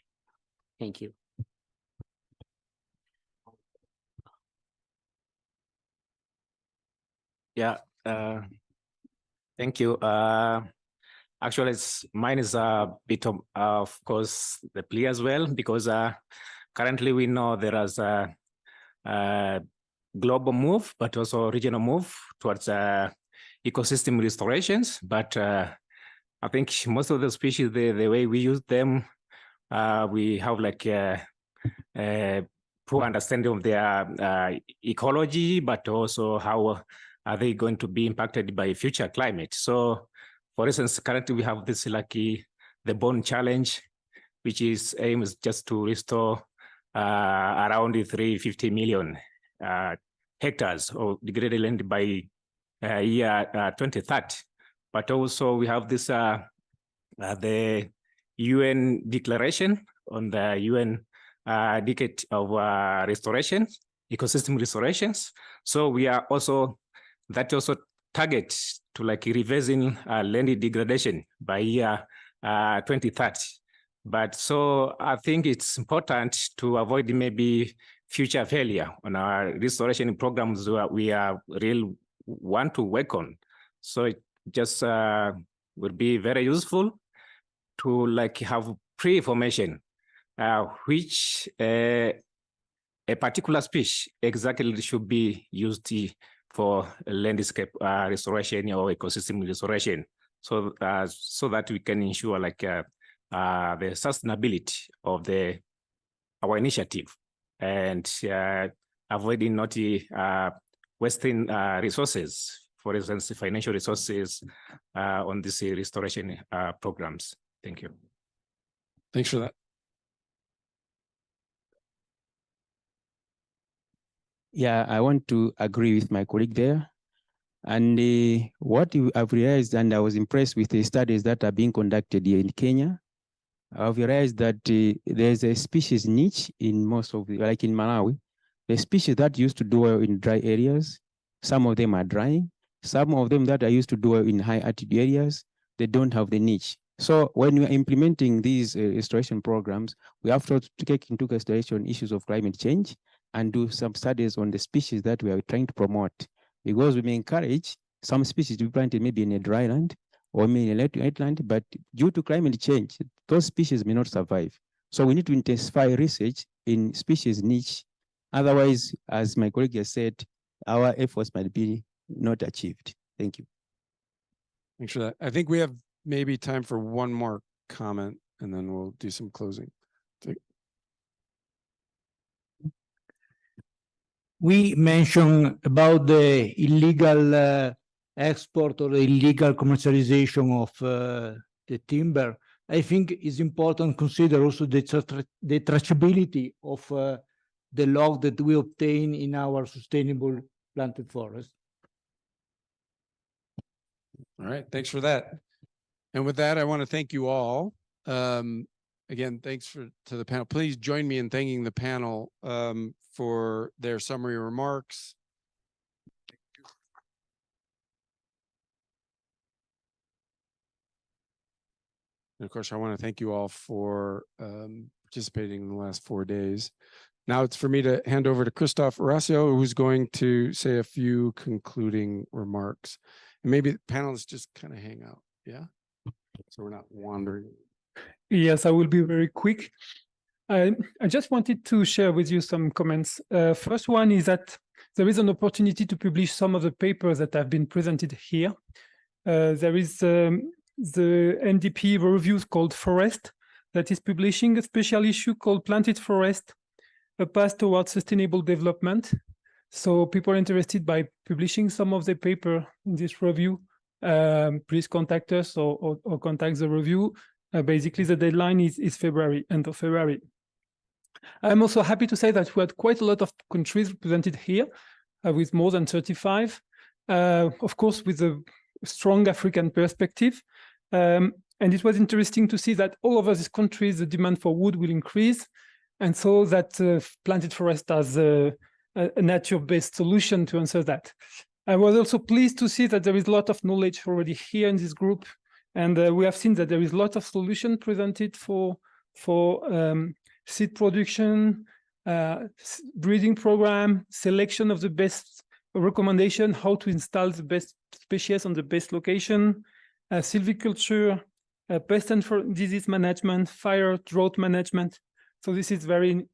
Thank you. Yeah, thank you. Actually, mine is a bit of course, the plea as well, because currently we know there is a global move, but also regional move towards ecosystem restorations. But I think most of the species, the way we use them, we have like a poor understanding of their ecology, but also how are they going to be impacted by future climate. So, for instance, currently we have this the bone challenge, which is aims just to restore around 350 million hectares of degraded land by year 2030. But also we have this the UN declaration on the UN decade of restoration, ecosystem restorations. So we are also, that also targets to like reversing land degradation by year 2030. But so I think it's important to avoid maybe future failure on our restoration programs that we are really want to work on. So it just would be very useful to like have pre-information which a particular species exactly should be used for landscape restoration or ecosystem restoration, so so that we can ensure like the sustainability of our initiative and avoiding not wasting resources, for instance, financial resources on these restoration programs. Thank you. Thanks for that. Yeah, I want to agree with my colleague there. And what I've realized, and I was impressed with the studies that are being conducted here in Kenya, I've realized that there's a species niche in most of the, like in Malawi, the species that used to do well in dry areas, some of them are drying, some of them that are used to do well in high altitude areas, they don't have the niche. So when we are implementing these restoration programs, we have to take into consideration issues of climate change and do some studies on the species that we are trying to promote, because we may encourage some species to be planted maybe in a dry land or maybe in a wetland, but due to climate change, those species may not survive. So we need to intensify research in species niche. Otherwise, as my colleague has said, our efforts might be not achieved. Thank you. Thanks for that. I think we have maybe time for one more comment, and then we'll do some closing. We mentioned about the illegal export or the illegal commercialization of the timber. I think it's important to consider also the traceability of the log that we obtain in our sustainable planted forest. All right, thanks for that. And with that, I want to thank you all. Again, thanks to the panel. Please join me in thanking the panel for their summary remarks. And of course, I want to thank you all for participating in the last 4 days. Now it's for me to hand over to Christophe Horacio, who's going to say a few concluding remarks. And maybe the panelists just kind of hang out, yeah? So we're not wandering. Yes, I will be very quick. I just wanted to share with you some comments. First one is that there is an opportunity to publish some of the papers that have been presented here. There is the NDP reviews called Forest that is publishing a special issue called Planted Forest, a path towards sustainable development. So people are interested by publishing some of the paper in this review, please contact us or contact the review. Basically, the deadline is February, end of February. I'm also happy to say that we had quite a lot of countries represented here, with more than 35, of course, with a strong African perspective. And it was interesting to see that all over these countries, the demand for wood will increase. And so that planted forest as a nature-based solution to answer that. I was also pleased to see that there is a lot of knowledge already here in this group. And we have seen that there is a lot of solution presented for seed production, breeding program, selection of the best recommendation, how to install the best species on the best location, silviculture, pest and disease management, fire, drought management. So this is very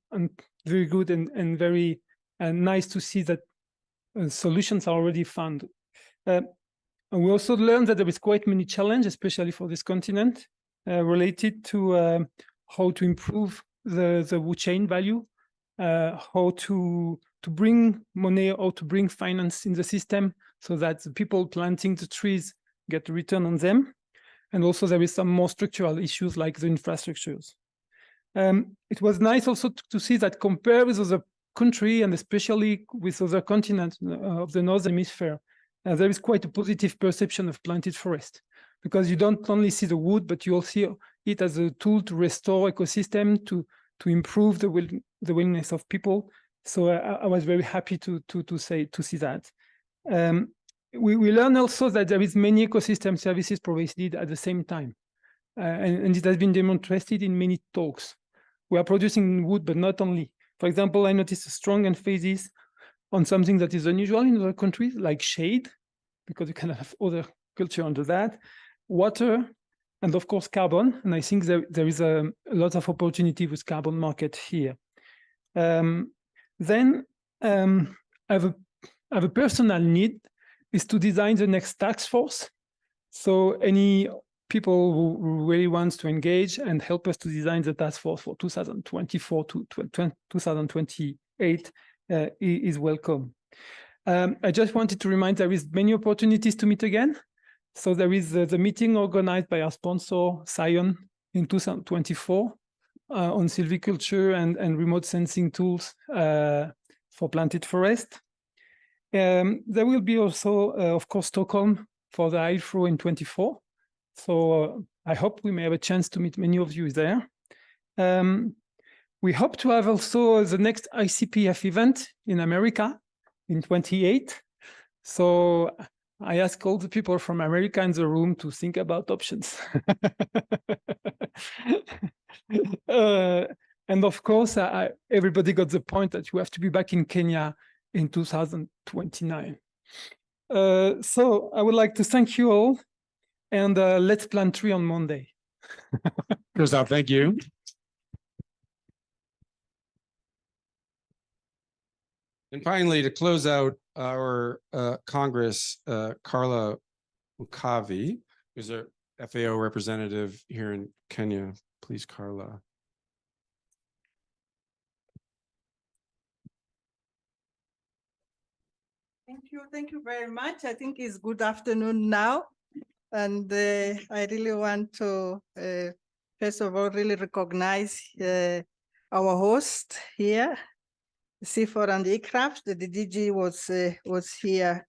good and very nice to see that solutions are already found. And we also learned that there is quite many challenges, especially for this continent, related to how to improve the wood chain value, how to bring money or to bring finance in the system so that the people planting the trees get a return on them. And also there is some more structural issues like the infrastructures. It was nice also to see that compared with other countries and especially with other continents of the Northern Hemisphere, there is quite a positive perception of planted forest, because you don't only see the wood, but you also see it as a tool to restore ecosystem, to improve the willingness of people. So I was very happy to see that. We learn also that there is many ecosystem services provided at the same time, and it has been demonstrated in many talks. We are producing wood, but not only. For example, I noticed a strong emphasis on something that is unusual in other countries, like shade, because you can have other culture under that, water, and of course carbon. And I think there is a lot of opportunity with carbon market here. Then I have a personal need is to design the next task force. So any people who really wants to engage and help us to design the task force for 2024 to 2028 is welcome. I just wanted to remind there is many opportunities to meet again. So there is the meeting organized by our sponsor, Scion, in 2024 on silviculture and remote sensing tools for planted forest. There will be also, of course, Stockholm for the IUFRO in 24. So I hope we may have a chance to meet many of you there. We hope to have also the next ICPF event in America in 28. So I ask all the people from America in the room to think about options. And of course, everybody got the point that you have to be back in Kenya in 2029. So I would like to thank you all, and let's plant tree on Monday. Christophe, thank you. And finally, to close out our Congress, Carla Mukavi, who's our FAO representative here in Kenya. Please, Carla. Thank you very much. I think it's good afternoon now. And I really want to, first of all, really recognize our host here, CIFOR and ICRAF. The DG was here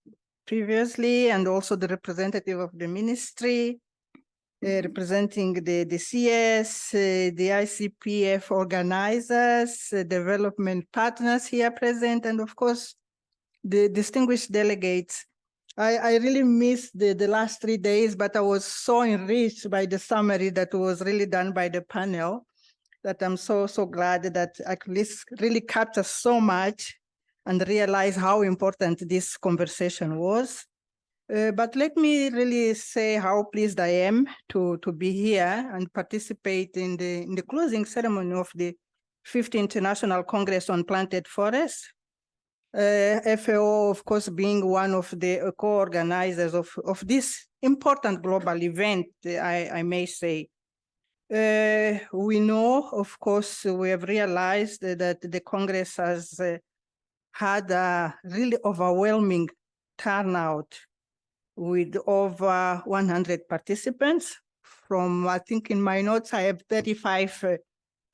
previously, and also the representative of the ministry, representing the CS, the ICPF organizers, development partners here present, and of course, the distinguished delegates. I really missed the last 3 days, but I was so enriched by the summary that was really done by the panel that I'm so glad that I could really capture so much and realize how important this conversation was. But let me really say how pleased I am to be here and participate in the closing ceremony of the 5th International Congress on Planted Forests. FAO, of course, being one of the co-organizers of this important global event, I may say. We know, of course, we have realized that the Congress has had a really overwhelming turnout with over 100 participants from, I think in my notes, I have 35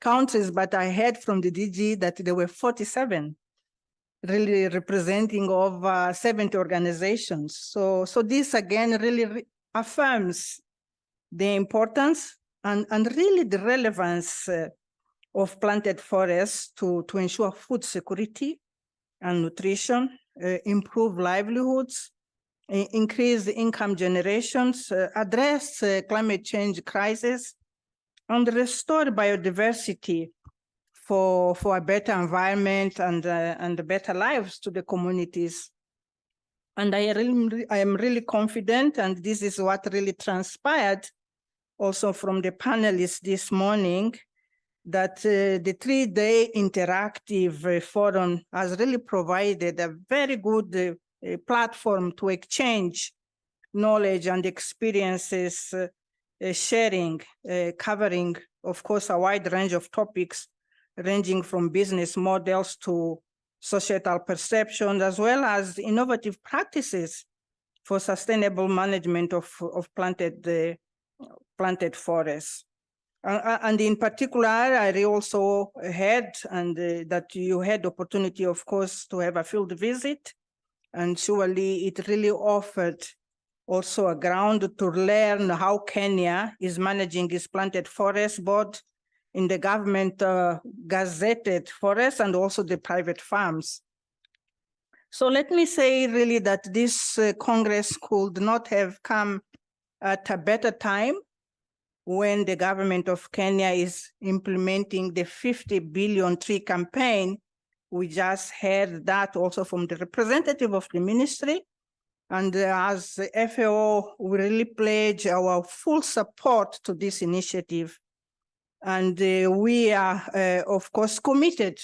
countries, but I heard from the DG that there were 47, really representing over 70 organizations. So this again really affirms the importance and really the relevance of planted forests to ensure food security and nutrition, improve livelihoods, increase income generations, address climate change crisis, and restore biodiversity for a better environment and better lives to the communities. And I am really confident, and this is what really transpired also from the panelists this morning, that the 3-day interactive forum has really provided a very good platform to exchange knowledge and experiences, sharing, covering, of course, a wide range of topics, ranging from business models to societal perceptions, as well as innovative practices for sustainable management of planted forests. And in particular, I also heard that you had the opportunity, of course, to have a field visit, and surely it really offered also a ground to learn how Kenya is managing its planted forests, both in the government gazetted forests and also the private farms. So let me say really that this Congress could not have come at a better time when the government of Kenya is implementing the 50 billion tree campaign. We just heard that also from the representative of the ministry. And as FAO, we really pledge our full support to this initiative. And we are, of course, committed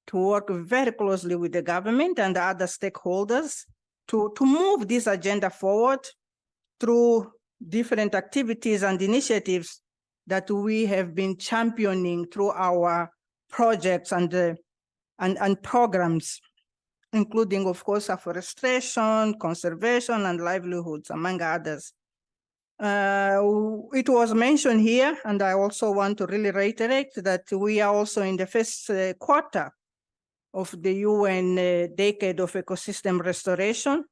to work very closely with the government and other stakeholders to move this agenda forward through different activities and initiatives that we have been championing through our projects and programs, including, of course, afforestation, conservation, and livelihoods, among others. It was mentioned here, and I also want to really reiterate that we are also in the first quarter of the UN Decade of Ecosystem Restoration,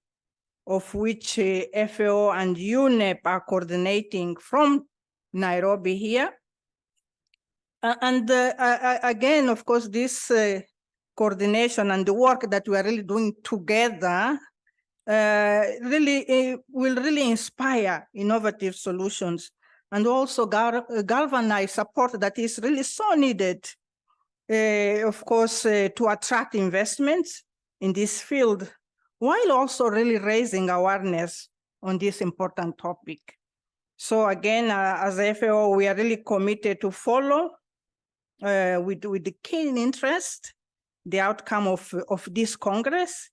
of which FAO and UNEP are coordinating from Nairobi here. And again, of course, this coordination and the work that we are really doing together will really inspire innovative solutions and also galvanize support that is really so needed, of course, to attract investments in this field, while also really raising awareness on this important topic. So again, as FAO, we are really committed to follow with the keen interest the outcome of this Congress,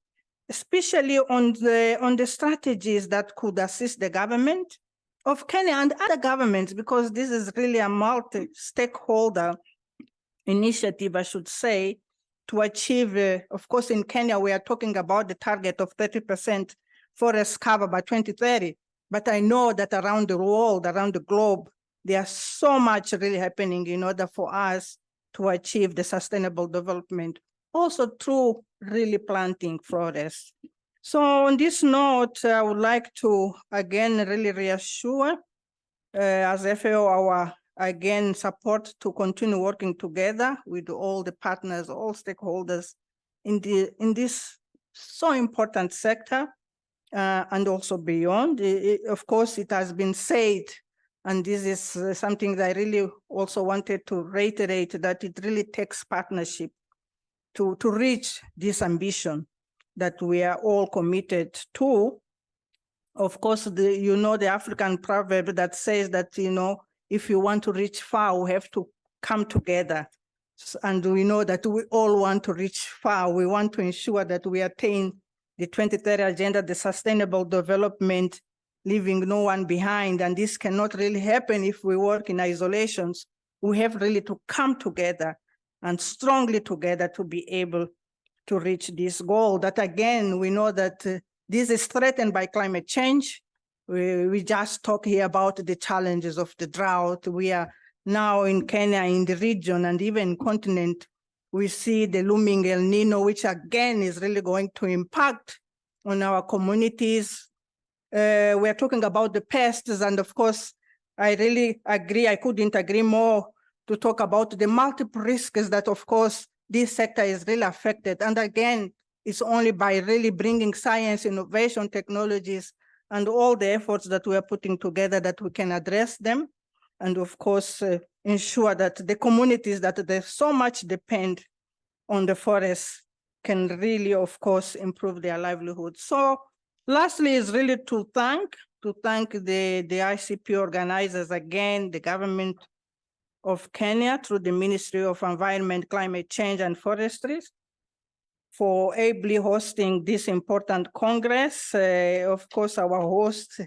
especially on the strategies that could assist the government of Kenya and other governments, because this is really a multi-stakeholder initiative, I should say, to achieve, of course, in Kenya, we are talking about the target of 30% forest cover by 2030. But I know that around the world, around the globe, there's so much really happening in order for us to achieve the sustainable development, also through really planting forests. So on this note, I would like to again really reassure as FAO our again support to continue working together with all the partners, all stakeholders in this so important sector and also beyond. Of course, it has been said, and this is something that I really also wanted to reiterate, that it really takes partnership to reach this ambition that we are all committed to. Of course, the African proverb that says that, if you want to reach far, we have to come together. And we know that we all want to reach far. We want to ensure that we attain the 2030 agenda, the sustainable development, leaving no one behind. And this cannot really happen if we work in isolations. We have really to come together and strongly together to be able to reach this goal that, again, we know that this is threatened by climate change. We just talk here about the challenges of the drought. We are now in Kenya, in the region and even continent, we see the looming El Nino, which again is really going to impact on our communities. We're talking about the pests, and of course, I really agree, I couldn't agree more to talk about the multiple risks that, of course, this sector is really affected. And again, it's only by really bringing science, innovation, technologies, and all the efforts that we are putting together that we can address them. And of course, ensure that the communities that they so much depend on the forest can really, of course, improve their livelihood. So lastly is really to thank the ICP organizers again, the government of Kenya through the Ministry of Environment, Climate Change and Forestry for ably hosting this important Congress. Of course, our host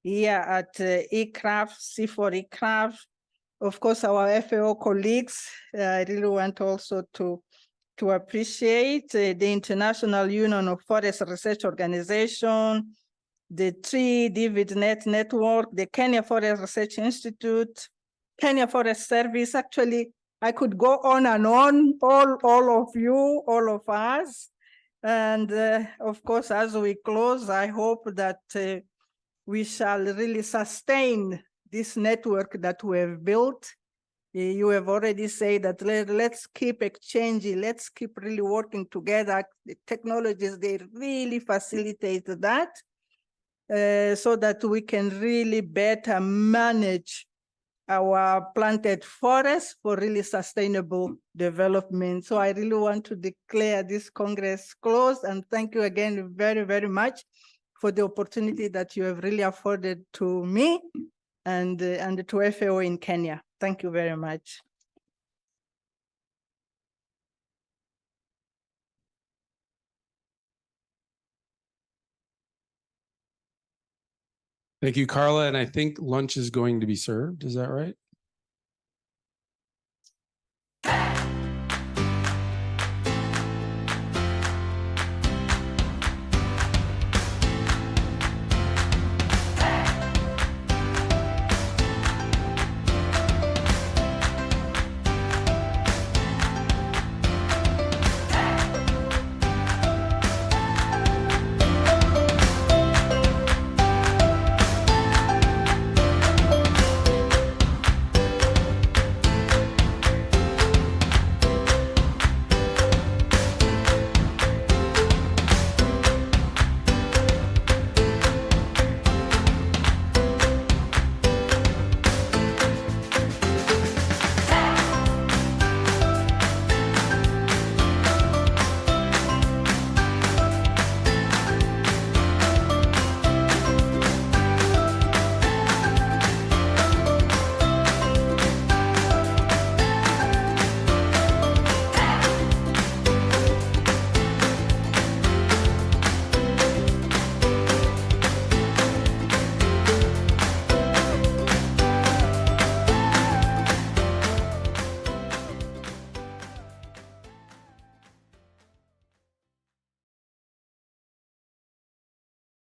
here at ICRAF, CIFOR-ICRAF, of course, our FAO colleagues. I really want also to appreciate the International Union of Forest Research Organization, the TreeDivNet network, the Kenya Forest Research Institute, Kenya Forest Service. Actually, I could go on and on, all of you, all of us. And of course, as we close, I hope that we shall really sustain this network that we have built. You have already said that let's keep exchanging, let's keep really working together. The technologies, they really facilitate that so that we can really better manage our planted forests for really sustainable development. So I really want to declare this Congress closed, and thank you again very, very much for the opportunity that you have really afforded to me and to FAO in Kenya. Thank you very much. Thank you, Carla. And I think lunch is going to be served. Is that right?